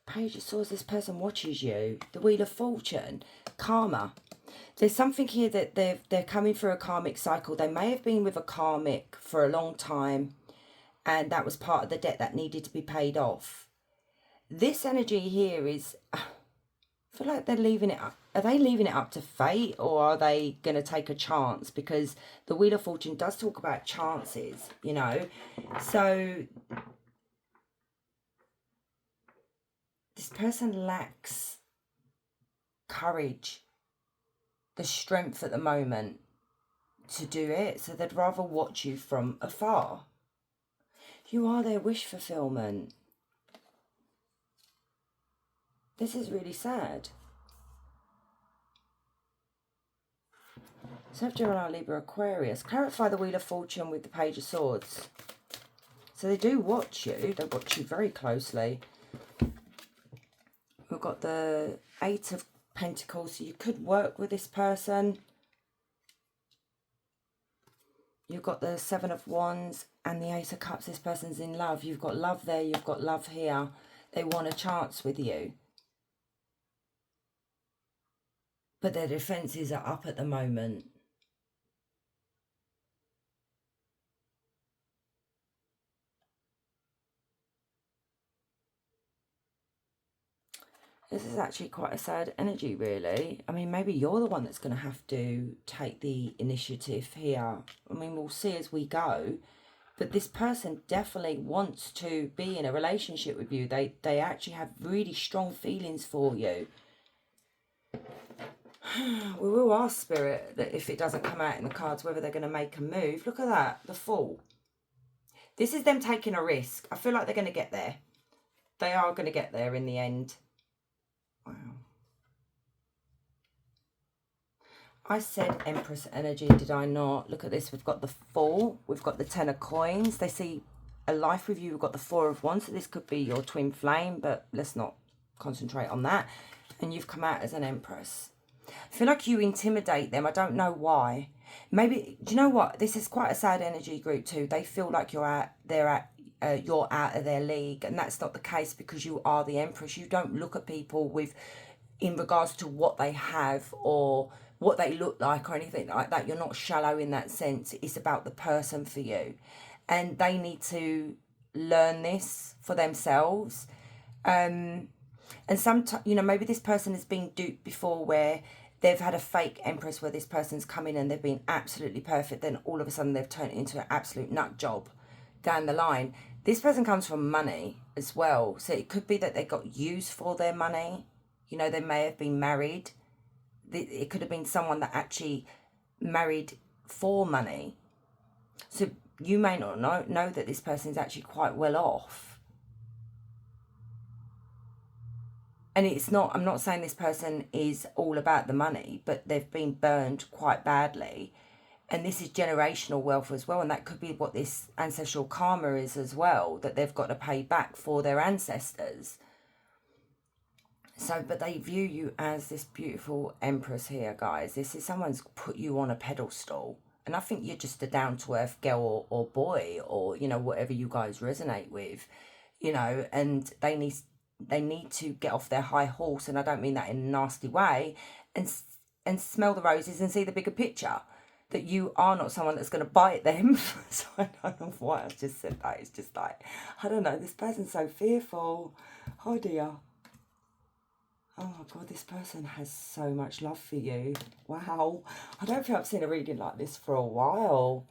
Page of Swords, this person watches you. The Wheel of Fortune, karma. There's something here that they're coming through a karmic cycle. They may have been with a karmic for a long time, and that was part of the debt that needed to be paid off. This energy here is, I feel like they're leaving it up. Are they leaving it up to fate, or are they going to take a chance? Because the Wheel of Fortune does talk about chances, you know. So this person lacks courage, the strength at the moment to do it. So they'd rather watch you from afar. You are their wish fulfillment. This is really sad. So Gemini, Libra, Aquarius. Clarify the Wheel of Fortune with the Page of Swords. So they do watch you. They watch you very closely. We've got the Eight of Pentacles. So you could work with this person. You've got the Seven of Wands and the Ace of Cups. This person's in love. You've got love there. You've got love here. They want a chance with you. But their defences are up at the moment. This is actually quite a sad energy, really. I mean, maybe you're the one that's going to have to take the initiative here. I mean, we'll see as we go. But this person definitely wants to be in a relationship with you. They actually have really strong feelings for you. We will ask Spirit that if it doesn't come out in the cards, whether they're going to make a move. Look at that, the Fool. This is them taking a risk. I feel like they're going to get there. They are going to get there in the end. Wow. I said Empress energy, did I not? Look at this. We've got the Fool. We've got the Ten of Coins. They see a life with you. We've got the Four of Wands. So this could be your twin flame, but let's not concentrate on that. And you've come out as an Empress. I feel like you intimidate them. I don't know why. Maybe, do you know what? This is quite a sad energy group too. They feel like you're out of their league, and that's not the case because you are the Empress. You don't look at people with, in regards to what they have or what they look like or anything like that. You're not shallow in that sense. It's about the person for you, and they need to learn this for themselves. And sometimes, you know, maybe this person has been duped before where they've had a fake Empress where this person's come in and they've been absolutely perfect, then all of a sudden they've turned it into an absolute nut job down the line. This person comes from money as well, so it could be that they got used for their money. You know, they may have been married. It could have been someone that actually married for money. So you may not know that this person is actually quite well off. And it's not, I'm not saying this person is all about the money, but they've been burned quite badly. And this is generational wealth as well. And that could be what this ancestral karma is as well, that they've got to pay back for their ancestors. So, but they view you as this beautiful Empress here, guys. This is someone's put you on a pedestal. And I think you're just a down-to-earth girl or boy, or, you know, whatever you guys resonate with, you know, and they need to get off their high horse, and I don't mean that in a nasty way, and smell the roses and see the bigger picture, that you are not someone that's going to bite them. So I don't know why I just said that. It's just like, I don't know, this person's so fearful. Oh dear. Oh my God, this person has so much love for you. Wow. I don't think I've seen a reading like this for a while.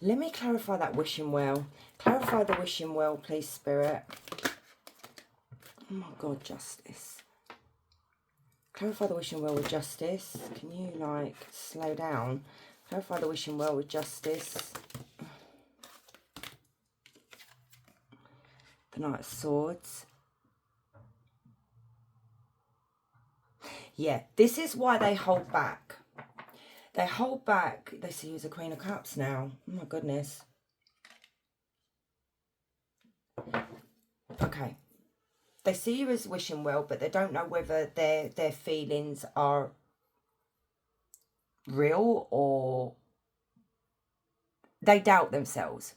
Let me clarify that wishing well. Clarify the wishing well, please, Spirit. Oh my God, Justice. Clarify the wishing well with Justice. Can you, like, slow down? Clarify the wishing well with Justice. The Knight of Swords. Yeah, this is why they hold back. They hold back. They see you as a Queen of Cups now. Oh my goodness. Okay. They see you as wishing well, but they don't know whether their feelings are real or they doubt themselves.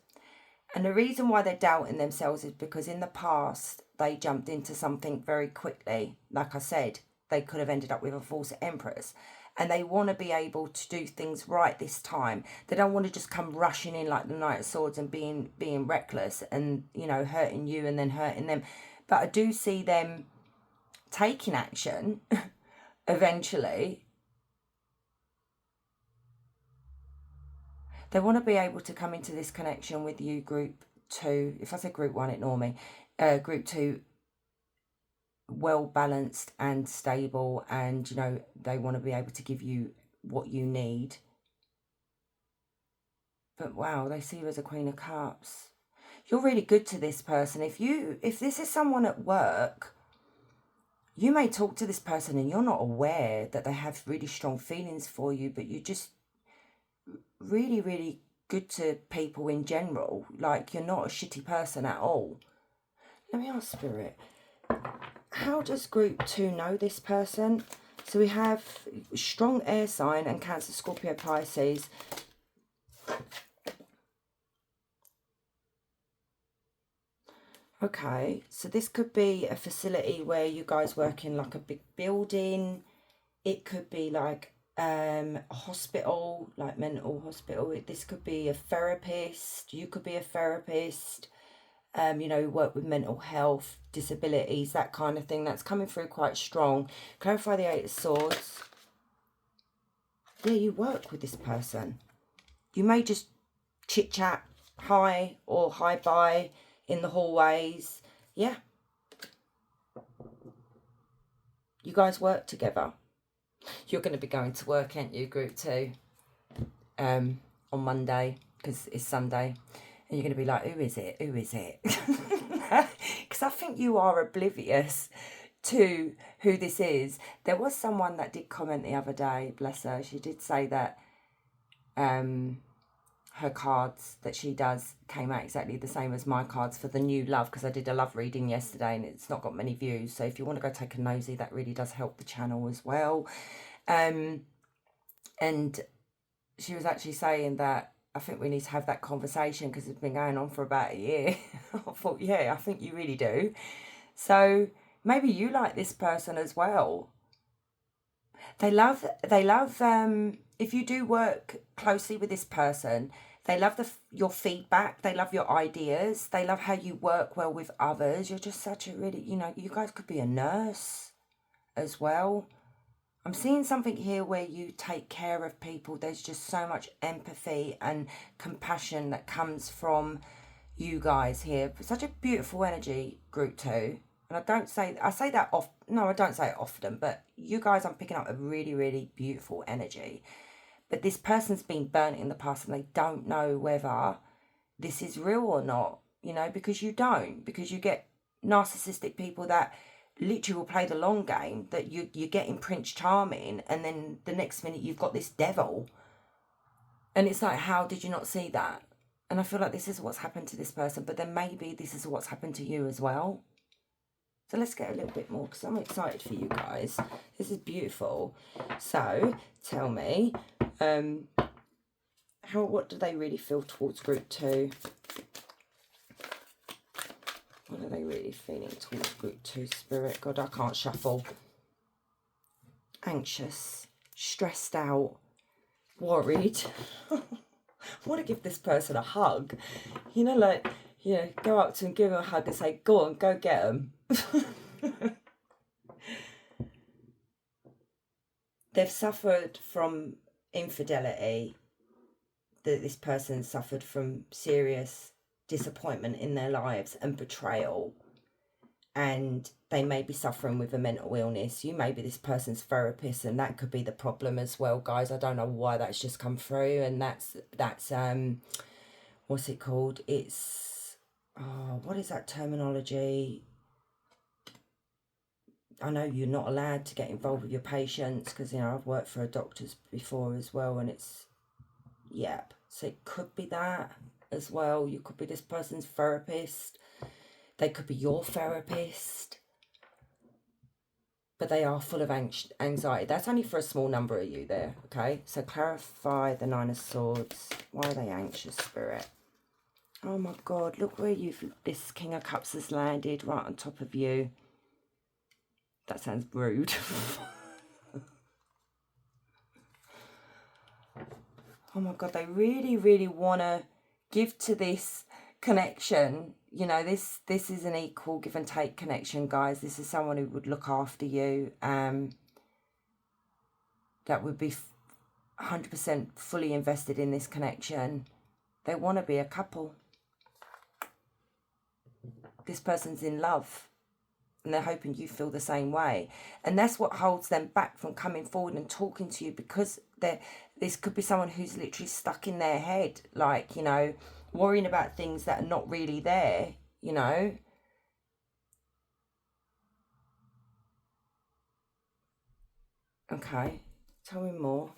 And the reason why they're doubting themselves is because in the past, they jumped into something very quickly. Like I said, they could have ended up with a false Empress. And they want to be able to do things right this time. They don't want to just come rushing in like the Knight of Swords and being reckless and, you know, hurting you and then hurting them. But I do see them taking action eventually. They want to be able to come into this connection with you, group 2. If I say group 1, ignore me. Group 2, well balanced and stable, and, you know, they want to be able to give you what you need. But wow, they see you as a Queen of Cups. You're really good to this person. If this is someone at work, you may talk to this person and you're not aware that they have really strong feelings for you, but you just really, really good to people in general. Like, you're not a shitty person at all. Let me ask Spirit, how does group 2 know this person? So we have strong air sign and Cancer, Scorpio, Pisces. Okay, so this could be a facility where you guys work in like a big building. It could be like a hospital, like mental hospital. This could be a therapist. You could be a therapist. You know, work with mental health, disabilities, that kind of thing. That's coming through quite strong. Clarify the 8 of Swords. Yeah, you work with this person. You may just chit-chat, hi or hi-bye in the hallways. Yeah. You guys work together. You're going to be going to work, aren't you, group 2? On Monday, because it's Sunday. And you're going to be like, who is it? Who is it? Because I think you are oblivious to who this is. There was someone that did comment the other day, bless her. She did say that her cards that she does came out exactly the same as my cards for the new love, because I did a love reading yesterday and it's not got many views. So if you want to go take a nosy, that really does help the channel as well. And she was actually saying that I think we need to have that conversation because it's been going on for about a year. I thought, yeah, I think you really do. So maybe you like this person as well. They love, if you do work closely with this person, They love your feedback. They love your ideas. They love how you work well with others. You're just such a really, you know, you guys could be a nurse as well. I'm seeing something here where you take care of people. There's just so much empathy and compassion that comes from you guys here. Such a beautiful energy, group 2. And I say that off, no, I don't say it often, but you guys, I'm picking up a really, really beautiful energy. But this person's been burnt in the past and they don't know whether this is real or not, you know, because you don't. Because you get narcissistic people that literally will play the long game, that you're getting Prince Charming, and then the next minute you've got this devil. And it's like, how did you not see that? And I feel like this is what's happened to this person, but then maybe this is what's happened to you as well. So let's get a little bit more, because I'm excited for you guys. This is beautiful. So tell me, what do they really feel towards group 2? What are they really feeling towards group 2, Spirit? God, I can't shuffle. Anxious, stressed out, worried. I want to give this person a hug. You know, like, you know, go up to them, give them a hug and say, go on, go get them. They've suffered from infidelity. This person suffered from serious disappointment in their lives and betrayal, and they may be suffering with a mental illness. You may be this person's therapist, and that could be the problem as well, guys. I don't know why that's just come through. And that's what's it called? It's what is that terminology? I know you're not allowed to get involved with your patients, because, you know, I've worked for a doctor's before as well, and it's, yep. So it could be that as well. You could be this person's therapist. They could be your therapist. But they are full of anxiety. That's only for a small number of you there, okay? So clarify the 9 of Swords. Why are they anxious, Spirit? Oh my God, look where this King of Cups has landed, right on top of you. That sounds rude. Oh my God, they really, really want to give to this connection. You know, this is an equal give and take connection, guys. This is someone who would look after you. That would be 100% fully invested in this connection. They want to be a couple. This person's in love, and they're hoping you feel the same way. And that's what holds them back from coming forward and talking to you, because this could be someone who's literally stuck in their head, like, you know, worrying about things that are not really there, you know. Okay, tell me more.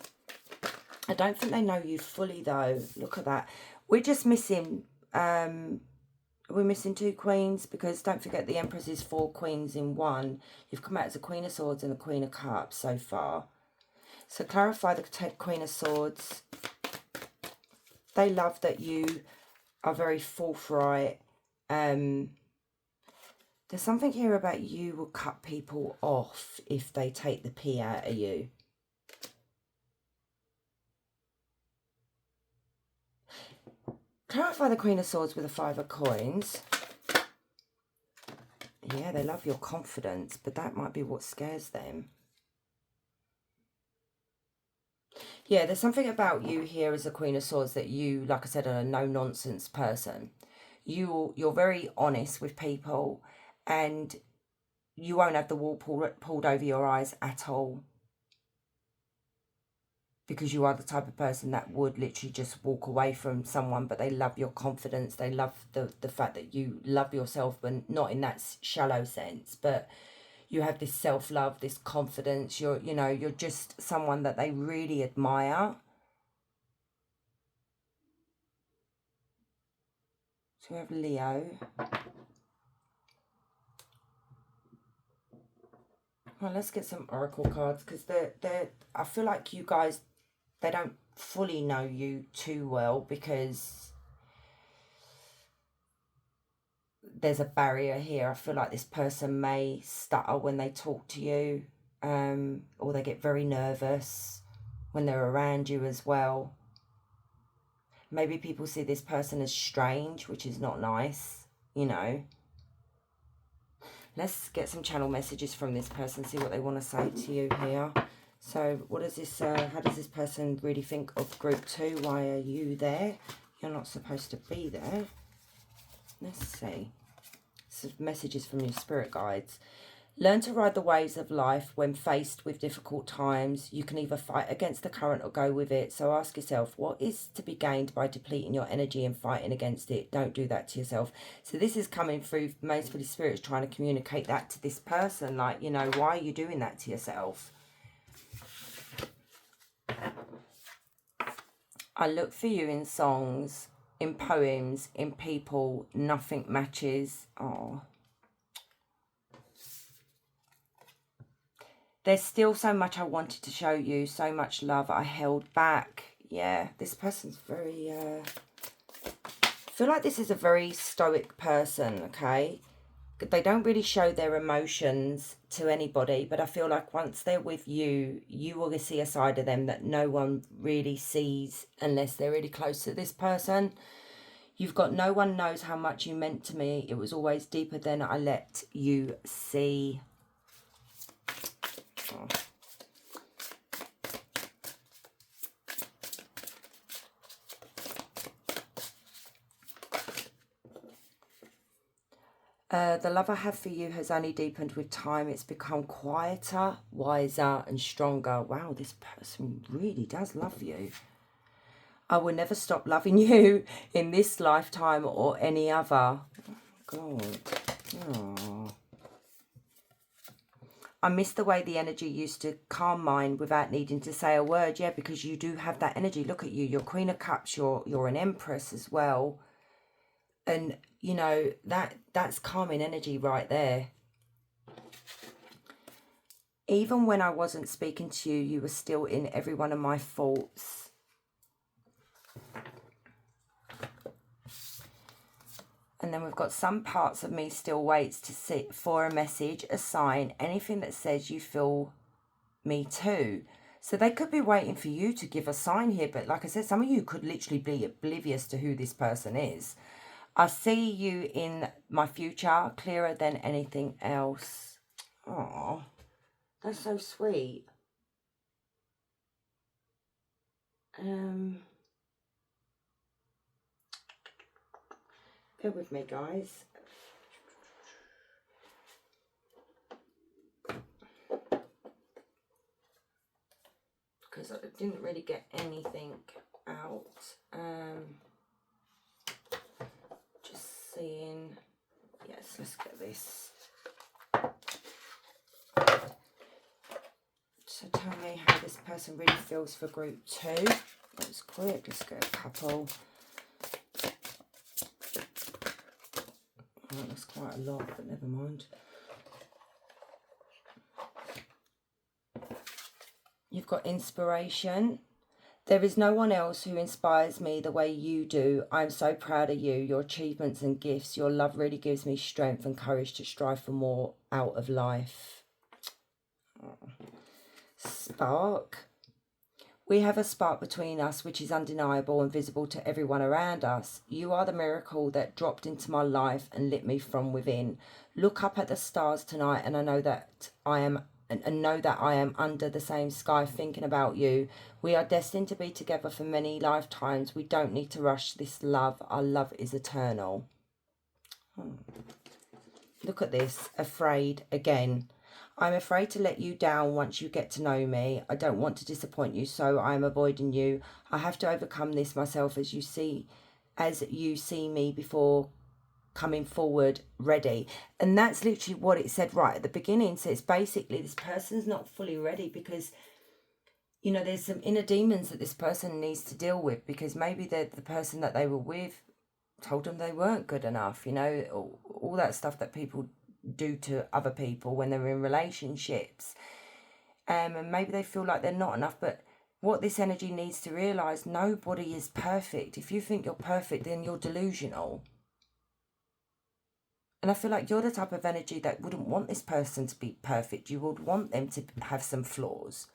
I don't think they know you fully, though. Look at that. We're just missing, we're missing 2 queens, because don't forget the Empress is 4 queens in one. You've come out as a Queen of Swords and a Queen of Cups so far. So clarify the Queen of Swords. They love that you are very forthright. There's something here about you will cut people off if they take the pee out of you. Clarify the Queen of Swords with the 5 of Coins. Yeah, they love your confidence, but that might be what scares them. Yeah, there's something about you here as a Queen of Swords that you, like I said, are a no-nonsense person. You're very honest with people, and you won't have the wool pulled over your eyes at all, because you are the type of person that would literally just walk away from someone, but they love your confidence. They love the fact that you love yourself, but not in that shallow sense, but you have this self-love, this confidence. You're just someone that they really admire. So we have Leo. Well, let's get some oracle cards, because I feel like you guys, they don't fully know you too well, because there's a barrier here. I feel like this person may stutter when they talk to you, or they get very nervous when they're around you as well. Maybe people see this person as strange, which is not nice, you know. Let's get some channel messages from this person, see what they want to say to you here. So what does this, how does this person really think of group 2? Why are you there? You're not supposed to be there. Let's see. Some messages from your spirit guides. Learn to ride the waves of life when faced with difficult times. You can either fight against the current or go with it. So ask yourself, what is to be gained by depleting your energy and fighting against it? Don't do that to yourself. So this is coming through, most for the spirits trying to communicate that to this person. Like, you know, why are you doing that to yourself? I look for you in songs, in poems, in people. Nothing matches. Oh. There's still so much I wanted to show you, so much love I held back. Yeah, this person's very, I feel like this is a very stoic person, okay? They don't really show their emotions to anybody, but I feel like once they're with you, you will see a side of them that no one really sees unless they're really close to this person. You've got no one knows how much you meant to me. It was always deeper than I let you see. Oh. The love I have for you has only deepened with time. It's become quieter, wiser and stronger. Wow, this person really does love you. I will never stop loving you in this lifetime or any other. Oh, God. Oh. I miss the way the energy used to calm mine without needing to say a word. Yeah, because you do have that energy. Look at you. You're Queen of Cups. You're an Empress as well. And, you know, that's calming energy right there. Even when I wasn't speaking to you, you were still in every one of my thoughts. And then we've got some parts of me still waits to sit for a message, a sign, anything that says you feel me too. So they could be waiting for you to give a sign here. But like I said, some of you could literally be oblivious to who this person is. I see you in my future, clearer than anything else. Oh, that's so sweet. Bear with me, guys. Because I didn't really get anything out. Just seeing. Yes, let's get this. So tell me how this person really feels for group 2. That's quick. Let's get a couple. Oh, that's quite a lot, but never mind. You've got inspiration. There is no one else who inspires me the way you do. I'm so proud of you, your achievements and gifts. Your love really gives me strength and courage to strive for more out of life. Oh. Spark. We have a spark between us which is undeniable and visible to everyone around us. You are the miracle that dropped into my life and lit me from within. Look up at the stars tonight and I know that I am under the same sky thinking about you. We are destined to be together for many lifetimes. We don't need to rush this love. Our love is eternal. Look at this. Afraid again. I'm afraid to let you down once you get to know me. I don't want to disappoint you, so I'm avoiding you. I have to overcome this myself as you see me before coming forward ready. And that's literally what it said right at the beginning. So it's basically this person's not fully ready because, you know, there's some inner demons that this person needs to deal with because maybe the person that they were with told them they weren't good enough, you know, all that stuff that people do to other people when they're in relationships. And maybe they feel like they're not enough, but what this energy needs to realise, nobody is perfect. If you think you're perfect, then you're delusional. And I feel like you're the type of energy that wouldn't want this person to be perfect. You would want them to have some flaws.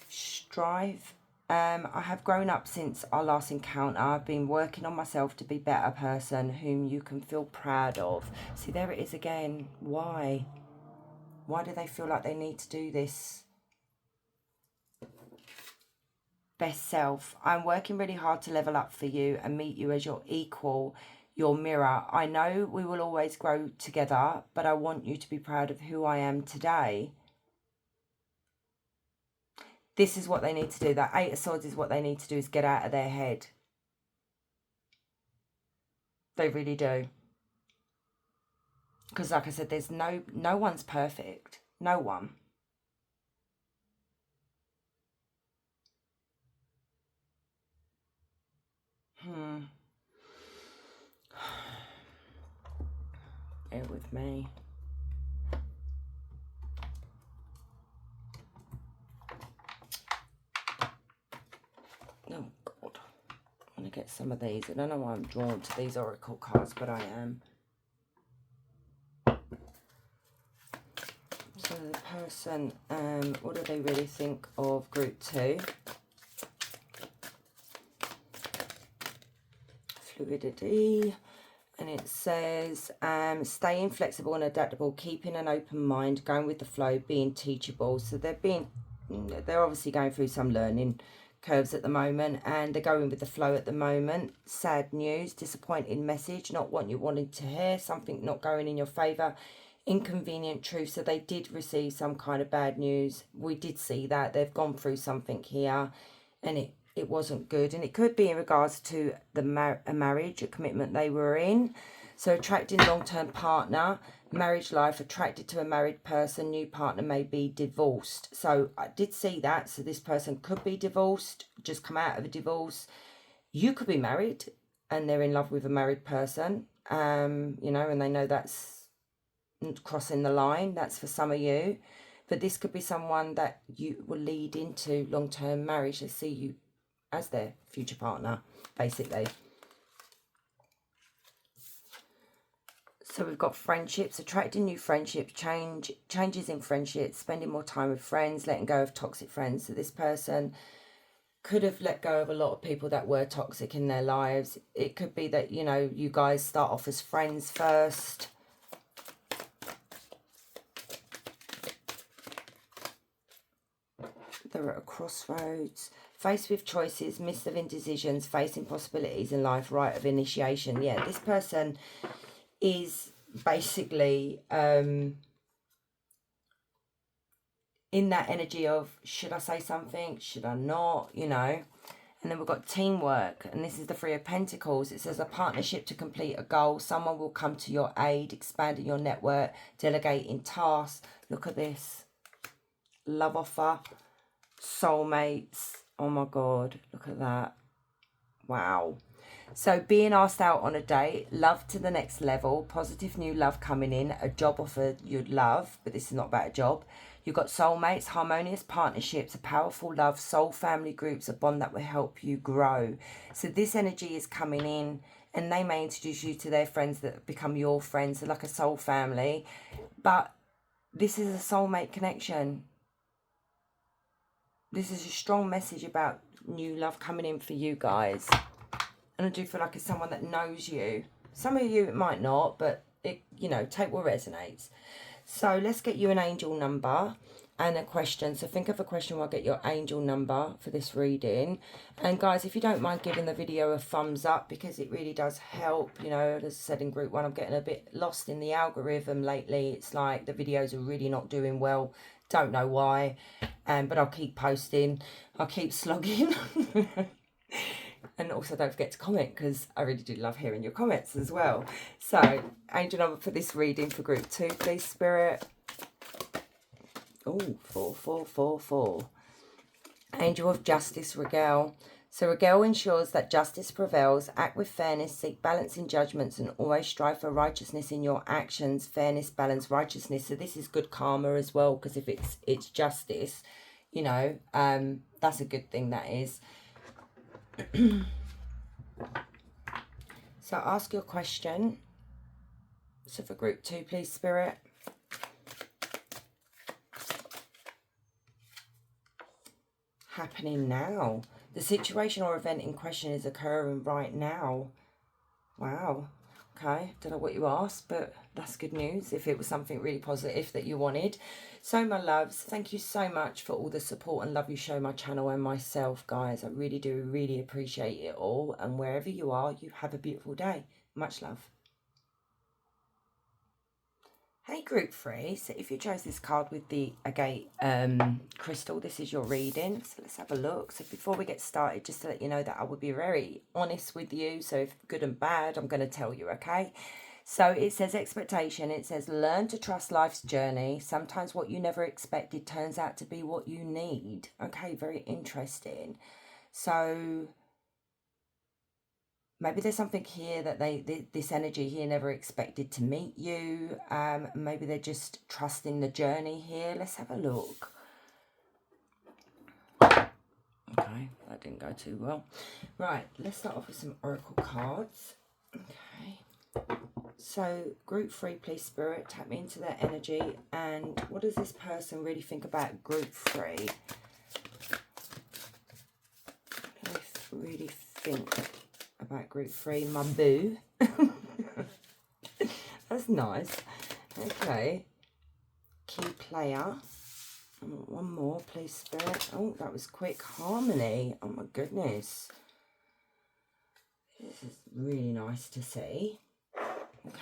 Strive I have grown up since our last encounter. I've been working on myself to be a better person whom you can feel proud of. See, there it is again. Why? Why do they feel like they need to do this? Best self. I'm working really hard to level up for you and meet you as your equal, your mirror. I know we will always grow together, but I want you to be proud of who I am today. This is what they need to do. That Eight of Swords is what they need to do, is get out of their head. They really do. Because like I said, there's no one's perfect. No one. Bear with me. Oh God. I'm going to get some of these. I don't know why I'm drawn to these oracle cards, but I am. So the person, what do they really think of group 2? Fluidity. And it says, staying flexible and adaptable, keeping an open mind, going with the flow, being teachable. So they're obviously going through some learning curves at the moment, and they're going with the flow at the moment. Sad news, disappointing message, not what you wanted to hear, something not going in your favour, inconvenient truth. So they did receive some kind of bad news. We did see that. They've gone through something here, and it wasn't good. And it could be in regards to a marriage, a commitment they were in. So attracting long-term partner, marriage life, attracted to a married person, new partner may be divorced. So I did see that. So this person could be divorced, just come out of a divorce. You could be married and they're in love with a married person, you know, and they know that's crossing the line. That's for some of you. But this could be someone that you will lead into long-term marriage. They see you as their future partner, basically. So we've got friendships, attracting new friendships, changes in friendships, spending more time with friends, letting go of toxic friends. So this person could have let go of a lot of people that were toxic in their lives. It could be that, you know, you guys start off as friends first. They're at a crossroads. Faced with choices, midst of indecisions, facing possibilities in life, right of initiation. Yeah, this person is basically in that energy of, should I say something? Should I not? You know. And then we've got teamwork, and this is the Three of Pentacles. It says a partnership to complete a goal. Someone will come to your aid, expanding your network, delegating tasks. Look at this. Love offer. Soulmates. Oh my God, look at that. Wow. So being asked out on a date, love to the next level, positive new love coming in, a job offer you'd love, but this is not about a job. You've got soulmates, harmonious partnerships, a powerful love, soul family groups, a bond that will help you grow. So this energy is coming in, and they may introduce you to their friends that become your friends, so like a soul family. But this is a soulmate connection. This is a strong message about new love coming in for you guys. And I do feel like it's someone that knows you. Some of you it might not, but it, you know, take what resonates. So let's get you an angel number and a question. So think of a question while I get your angel number for this reading. And guys, if you don't mind giving the video a thumbs up, because it really does help. You know, as I said in group 1, I'm getting a bit lost in the algorithm lately. It's like the videos are really not doing well. Don't know why, but I'll keep posting. I'll keep slogging. And also don't forget to comment, because I really do love hearing your comments as well. So angel number for this reading for group 2, please, Spirit. Oh, 4. Angel of Justice, Regale. So Regale ensures that justice prevails. Act with fairness, seek balance in judgments, and always strive for righteousness in your actions. Fairness, balance, righteousness. So this is good karma as well, because if it's justice, you know, that's a good thing, that is. So ask your question. So for group 2, please, Spirit. Happening now. The situation or event in question is occurring right now. Wow. Okay, don't know what you asked, but that's good news if it was something really positive that you wanted. So my loves, thank you so much for all the support and love you show my channel and myself, guys. I really do really appreciate it all. And wherever you are, you have a beautiful day. Much love. Hey group 3, so if you chose this card with the agate crystal, this is your reading. So let's have a look. So before we get started, just to let you know that I will be very honest with you. So if good and bad, I'm going to tell you, okay? So it says expectation. It says learn to trust life's journey. Sometimes what you never expected turns out to be what you need. Okay, very interesting. So maybe there's something here that this energy here never expected to meet you. Maybe they're just trusting the journey here. Let's have a look. Okay, that didn't go too well. Right, let's start off with some oracle cards. Okay. So, group 3, please, Spirit, tap me into their energy. And what does this person really think about group 3? What do they really think about group 3? My boo. That's nice. Okay. Key player. One more, please, Spirit. Oh, that was quick. Harmony. Oh, my goodness. This is really nice to see.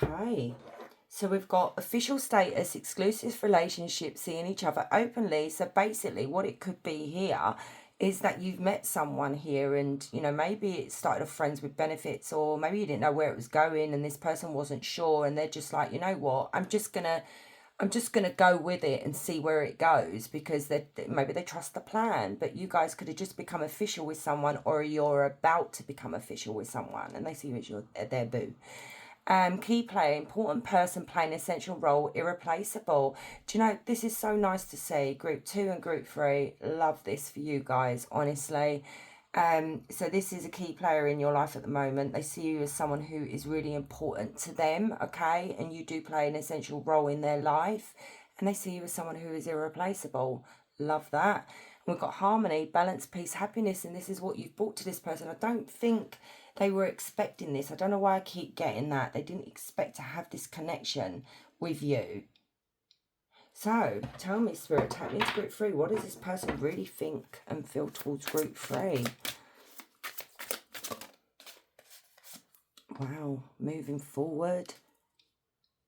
Okay. So we've got official status, exclusive relationship, seeing each other openly. So basically what it could be here is that you've met someone here and, you know, maybe it started off friends with benefits, or maybe you didn't know where it was going and this person wasn't sure and they're just like, you know what, I'm just gonna go with it and see where it goes, because maybe they trust the plan. But you guys could have just become official with someone, or you're about to become official with someone and they see you as their boo. Key player, important person playing essential role, irreplaceable. Do you know, this is so nice to see. Group 2 and group 3, love this for you guys, honestly. So this is a key player in your life at the moment. They see you as someone who is really important to them, okay? And you do play an essential role in their life. And they see you as someone who is irreplaceable. Love that. And we've got harmony, balance, peace, happiness. And this is what you've brought to this person. I don't think they were expecting this. I don't know why I keep getting that. They didn't expect to have this connection with you. So, tell me, Spirit, tap me into group 3. What does this person really think and feel towards group 3? Wow, moving forward.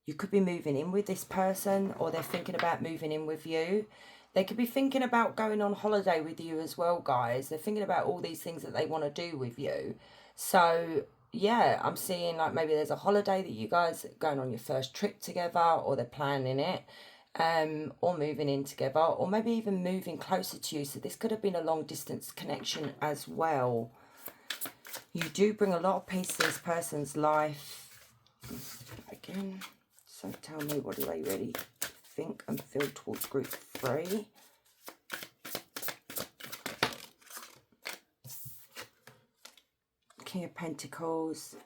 You could be moving in with this person, or they're thinking about moving in with you. They could be thinking about going on holiday with you as well, guys. They're thinking about all these things that they want to do with you. So, yeah, I'm seeing like maybe there's a holiday that you guys are going on your first trip together, or they're planning it. Or moving in together, or maybe even moving closer to you. So this could have been a long distance connection as well. You do bring a lot of peace to this person's life. Again, so tell me, what do they really think and feel towards group 3? King of Pentacles.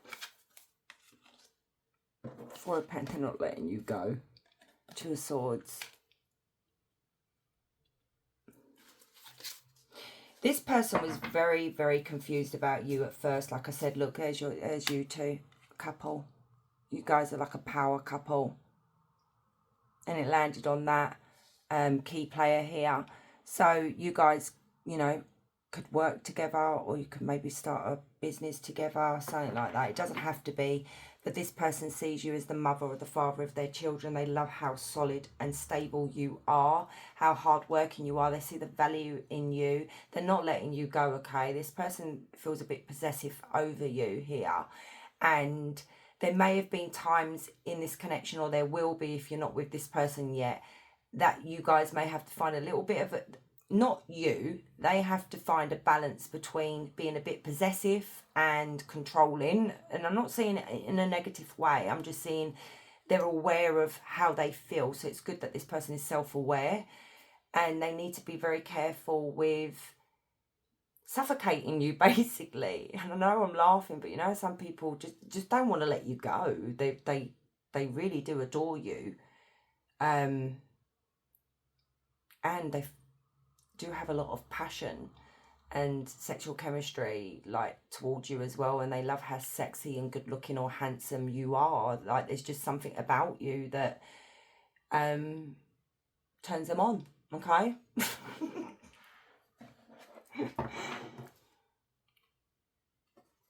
4 of Pentacles, not letting you go. 2 of Swords. This person was very, very confused about you at first. Like I said, look, there's you two, couple. You guys are like a power couple. And it landed on that key player here. So you guys, you know, could work together, or you could maybe start a business together, something like that. It doesn't have to be. But this person sees you as the mother or the father of their children. They love how solid and stable you are, how hardworking you are. They see the value in you. They're not letting you go, okay? This person feels a bit possessive over you here. And there may have been times in this connection, or there will be if you're not with this person yet, that you guys may have to find a little bit of a... Not you, they have to find a balance between being a bit possessive and controlling. And I'm not saying it in a negative way. I'm just saying they're aware of how they feel. So it's good that this person is self-aware, and they need to be very careful with suffocating you, basically. And I know I'm laughing, but you know, some people just don't want to let you go. They really do adore you. And they do have a lot of passion, and sexual chemistry, like, towards you as well, and they love how sexy and good looking or handsome you are. Like, there's just something about you that turns them on, okay?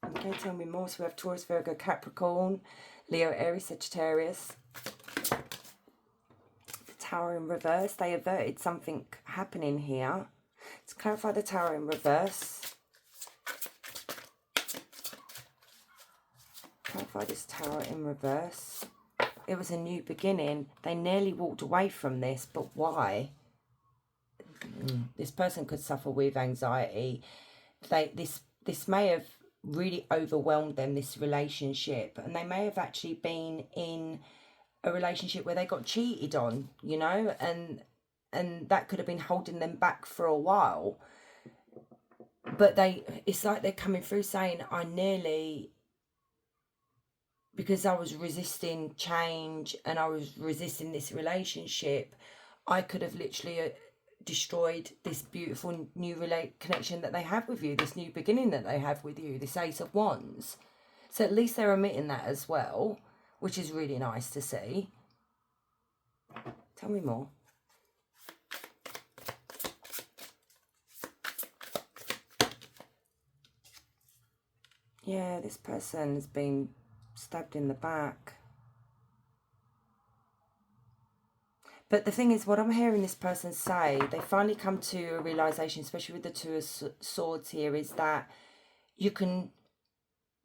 Okay, tell me more. So we have Taurus, Virgo, Capricorn, Leo, Aries, Sagittarius. The Tower in reverse. They averted something happening here. Let's clarify the Tower in reverse. Clarify this Tower in reverse. It was a new beginning. They nearly walked away from this, but why? This person could suffer with anxiety. This may have really overwhelmed them, this relationship, and they may have actually been in a relationship where they got cheated on, you know, and that could have been holding them back for a while. But it's like they're coming through saying, I nearly, because I was resisting change and I was resisting this relationship, I could have literally destroyed this beautiful new connection that they have with you, this new beginning that they have with you, this Ace of Wands. So at least they're admitting that as well, which is really nice to see. Tell me more. Yeah, this person has been stabbed in the back. But the thing is, what I'm hearing this person say, they finally come to a realisation, especially with the Two of Swords here, is that you can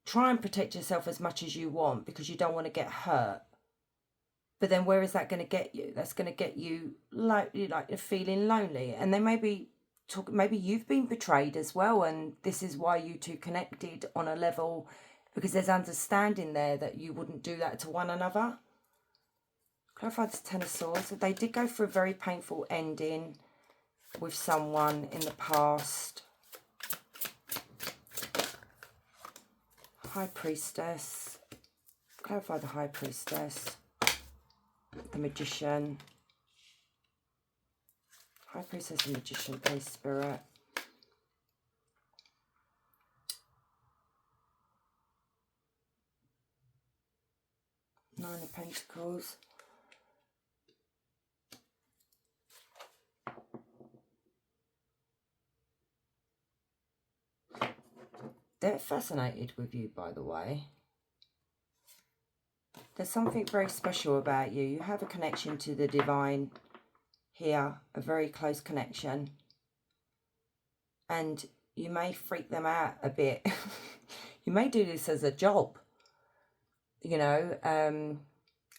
try and protect yourself as much as you want because you don't want to get hurt. But then where is that going to get you? That's going to get you like feeling lonely. And then maybe you've been betrayed as well, and this is why you two connected on a level, because there's understanding there that you wouldn't do that to one another. Clarify this Ten of Swords. They did go through a very painful ending with someone in the past. High Priestess. Clarify the High Priestess. The Magician. High Priestess and Magician, please, Spirit. Nine of Pentacles. They're fascinated with you, by the way. There's something very special about you. You have a connection to the divine here, a very close connection. And you may freak them out a bit. You may do this as a job. You know,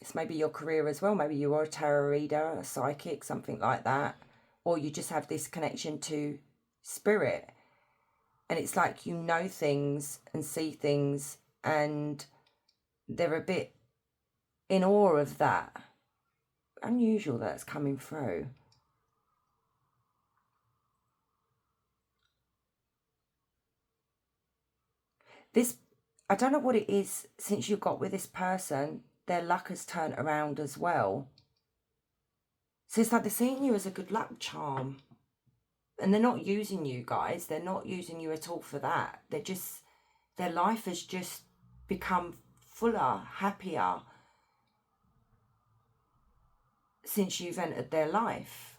it's maybe your career as well. Maybe you are a tarot reader, a psychic, something like that. Or you just have this connection to spirit. And it's like you know things and see things, and they're a bit in awe of that. Unusual that's coming through. This, I don't know what it is, since you got with this person, their luck has turned around as well. So it's like they're seeing you as a good luck charm. And they're not using you, guys. They're not using you at all for that. They're just, their life has just become fuller, happier since you've entered their life.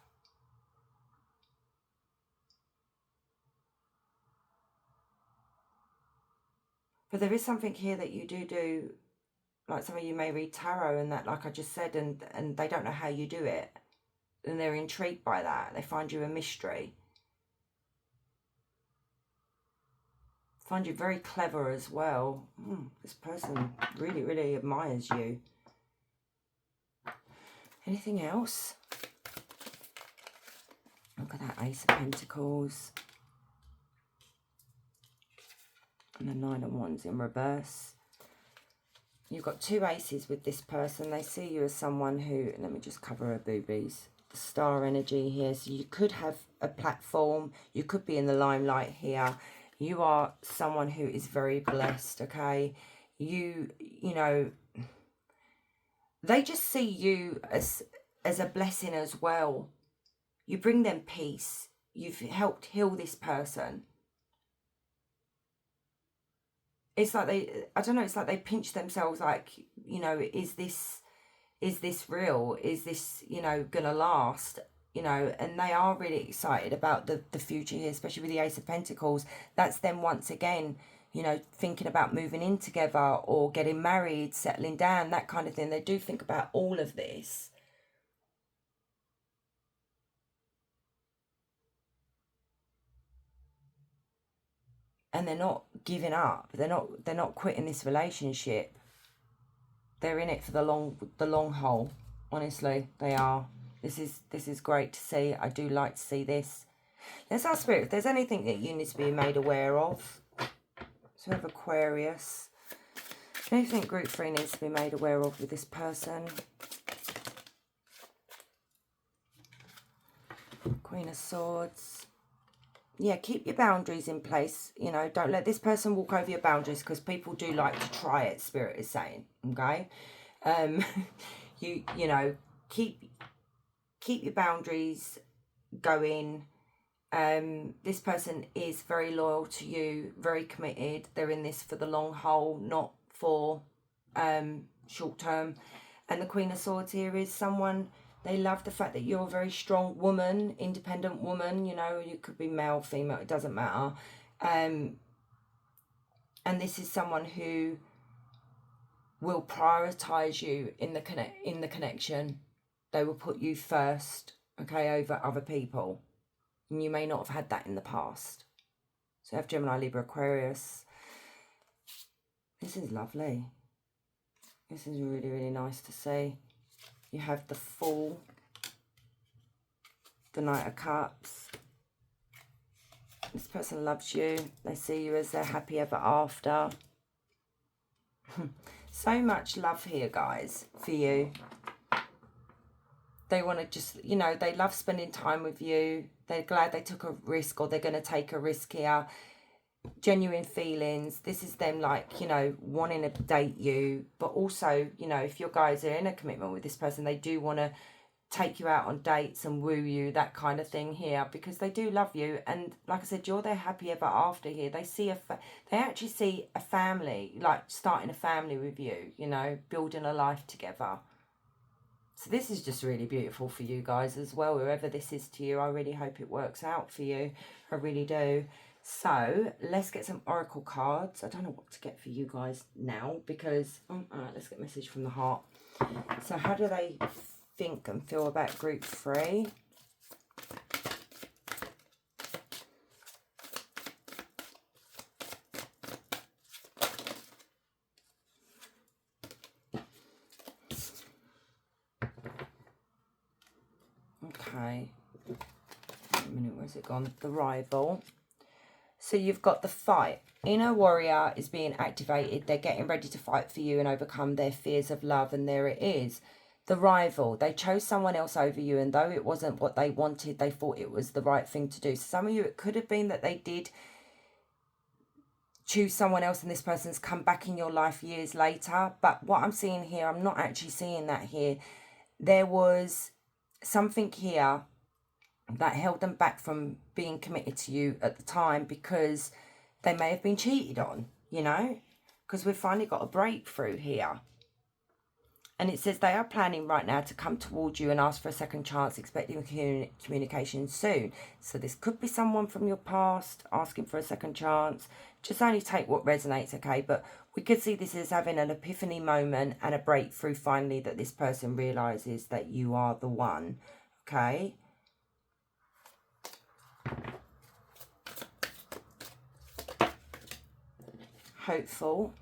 But there is something here that you do, like some of you may read tarot and that, like I just said, and they don't know how you do it. And they're intrigued by that. They find you a mystery. Find you very clever as well. This person really, really admires you. Anything else? Look at that Ace of Pentacles. And the Nine of Wands in reverse. You've got two aces with this person. They see you as someone who, let me just cover her boobies. The Star energy here. So you could have a platform. You could be in the limelight here. You are someone who is very blessed, okay? You know, they just see you as a blessing as well. You bring them peace. You've helped heal this person. it's like they, I don't know, it's like they pinch themselves like, you know, is this real? Is this, you know, gonna last? You know, and they are really excited about the future here, especially with the Ace of Pentacles. That's them once again, you know, thinking about moving in together or getting married, settling down, that kind of thing. They do think about all of this. And they're not giving up. They're not quitting this relationship. They're in it for the long haul. Honestly, they are. This is great to see. I do like to see this. Let's ask Spirit if there's anything that you need to be made aware of. So we have Aquarius. Anything group 3 needs to be made aware of with this person. Queen of Swords. Yeah, keep your boundaries in place. You know, don't let this person walk over your boundaries, because people do like to try it, Spirit is saying. Okay? You know, keep your boundaries going. This person is very loyal to you, very committed. They're in this for the long haul, not for short term. And the Queen of Swords here is someone, they love the fact that you're a very strong woman, independent woman. You know, you could be male, female, it doesn't matter. And this is someone who will prioritize you in the connection. They will put you first, okay, over other people. And you may not have had that in the past. So I have Gemini, Libra, Aquarius. This is lovely. This is really, really nice to see. You have the Fool, the Knight of Cups. This person loves you. They see you as their happy ever after. So much love here, guys, for you. They want to just, you know, they love spending time with you. They're glad they took a risk, or they're going to take a risk here. Genuine feelings. This is them, like, you know, wanting to date you. But also, you know, if you guys are in a commitment with this person, they do want to take you out on dates and woo you, that kind of thing here, because they do love you. And like I said, you're their happy ever after here. They see they actually see a family, like starting a family with you, you know, building a life together. So this is just really beautiful for you guys as well, whoever this is to you. I really hope it works out for you. I really do. So let's get some oracle cards. I don't know what to get for you guys now, because let's get a message from the heart. So how do they think and feel about group 3? Okay, wait a minute, where's it gone? The Rival. So you've got the Fight. Inner warrior is being activated. They're getting ready to fight for you and overcome their fears of love. And there it is. The Rival. They chose someone else over you. And though it wasn't what they wanted, they thought it was the right thing to do. So some of you, it could have been that they did choose someone else and this person's come back in your life years later. But what I'm seeing here, I'm not actually seeing that here. There was something here that held them back from being committed to you at the time, because they may have been cheated on, you know, because we've finally got a breakthrough here. And it says they are planning right now to come towards you and ask for a second chance, expecting communication soon. So this could be someone from your past asking for a second chance. Just only take what resonates, okay? But we could see this as having an epiphany moment and a breakthrough finally, that this person realises that you are the one, okay? Hopeful.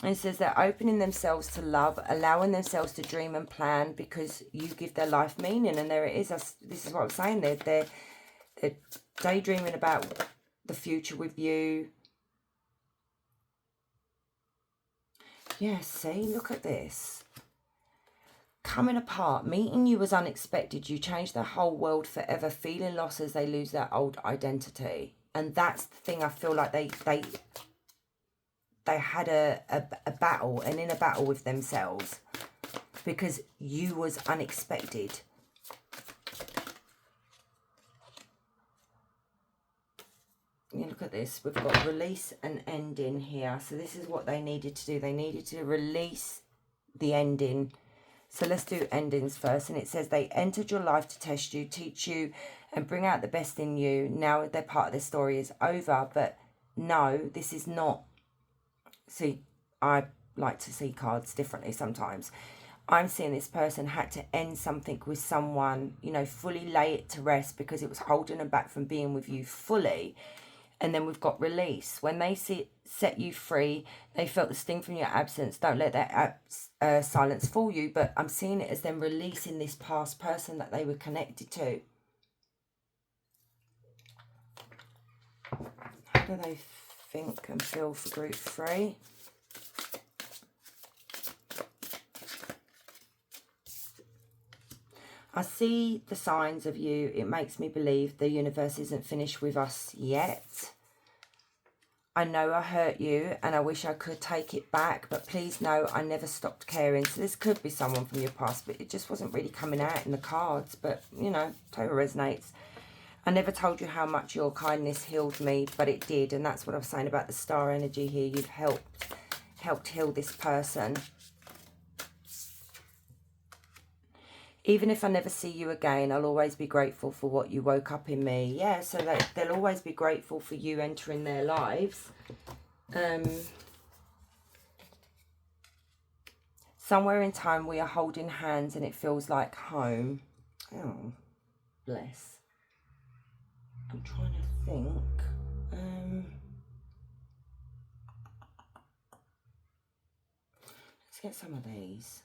And it says they're opening themselves to love, allowing themselves to dream and plan, because you give their life meaning. And there it is. This is what I'm saying. They're daydreaming about the future with you. Yeah, see, look at this. Coming apart, meeting you was unexpected. You changed their whole world forever, feeling lost as they lose their old identity. And that's the thing. I feel like they had a battle, an inner battle with themselves, because you was unexpected. Yeah, look look at this. We've got release and ending here. So this is what they needed to do. They needed to release the ending. So let's do endings first. And it says they entered your life to test you, teach you, and bring out the best in you. Now their part of the story is over. But no, this is not. See, I like to see cards differently sometimes. I'm seeing this person had to end something with someone, you know, fully lay it to rest because it was holding them back from being with you fully. And then we've got release. When they set you free, they felt the sting from your absence. Don't let that silence fool you. But I'm seeing it as them releasing this past person that they were connected to. How do they think and feel for group 3? I see the signs of you. It makes me believe the universe isn't finished with us yet. I know I hurt you and I wish I could take it back, but please know I never stopped caring. So this could be someone from your past, but it just wasn't really coming out in the cards. But, you know, totally resonates. I never told you how much your kindness healed me, but it did. And that's what I was saying about the star energy here. You've helped heal this person. Even if I never see you again, I'll always be grateful for what you woke up in me. Yeah, so they'll always be grateful for you entering their lives. Somewhere in time we are holding hands and it feels like home. Oh, bless. I'm trying to think. Let's get some of these.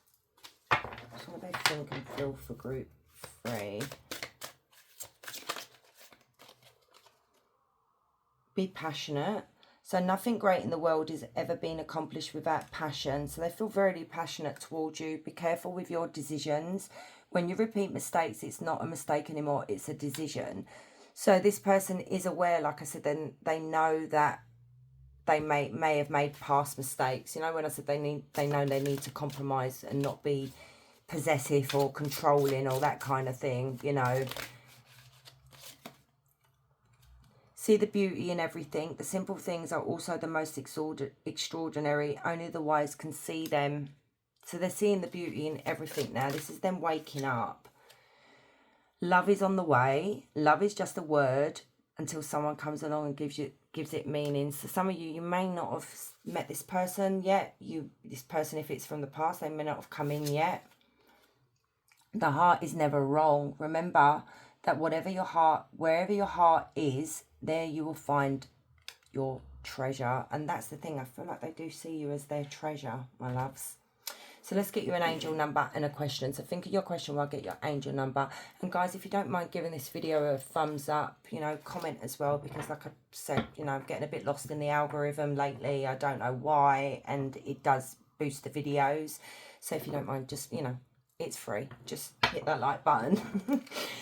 So what they think and feel for group 3. Be passionate. So nothing great in the world has ever been accomplished without passion. So they feel very passionate towards you. Be careful with your decisions. When you repeat mistakes, it's not a mistake anymore. It's a decision. So this person is aware, like I said, then they know that they may have made past mistakes. You know, when I said they know they need to compromise and not be possessive or controlling or that kind of thing, you know. See the beauty in everything. The simple things are also the most extraordinary. Only the wise can see them. So they're seeing the beauty in everything now. This is them waking up. Love is on the way. Love is just a word until someone comes along and gives it meaning. So some of you may not have met this person yet. This person, if it's from the past, they may not have come in yet. The heart is never wrong. Remember that wherever your heart is, there you will find your treasure. And that's the thing. I feel like they do see you as their treasure, my loves. So let's get you an angel number and a question. So think of your question while I get your angel number. And guys, if you don't mind giving this video a thumbs up, you know, comment as well. Because like I said, you know, I'm getting a bit lost in the algorithm lately. I don't know why. And it does boost the videos. So if you don't mind, just, you know, it's free. Just hit that like button.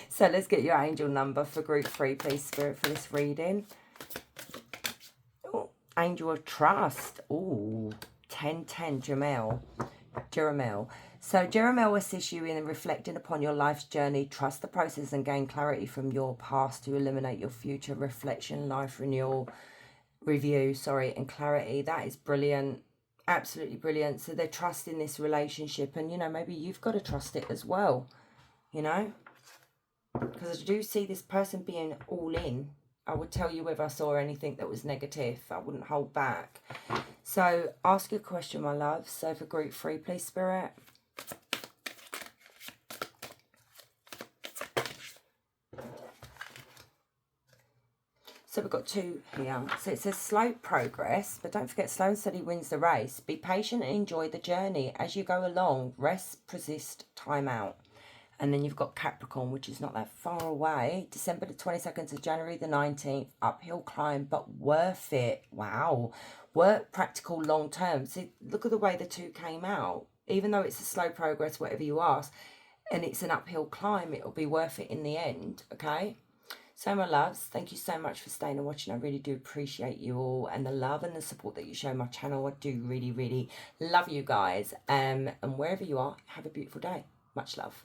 So let's get your angel number for group 3, please, Spirit, for this reading. Ooh, angel of trust. Ooh, 1010, Jeremiah. So Jeremiah assists you in reflecting upon your life's journey. Trust the process and gain clarity from your past to eliminate your future. Reflection, life renewal, review, and clarity. That is brilliant. Absolutely brilliant. So they're trusting this relationship, and you know, maybe you've got to trust it as well, you know, because I do see this person being all in. I would tell you if I saw anything that was negative. I wouldn't hold back. So ask your question, my love. So for group 3, please, Spirit. So we've got 2 here. So it says slow progress, but don't forget slow and steady wins the race. Be patient and enjoy the journey as you go along. Rest, persist, time out. And then you've got Capricorn, which is not that far away. December the 22nd to January the 19th. Uphill climb, but worth it. Wow. Work, practical, long term. See, look at the way the 2 came out. Even though it's a slow progress, whatever you ask, and it's an uphill climb, it'll be worth it in the end, okay? So my loves, thank you so much for staying and watching. I really do appreciate you all and the love and the support that you show my channel. I do really, really love you guys. And wherever you are, have a beautiful day. Much love.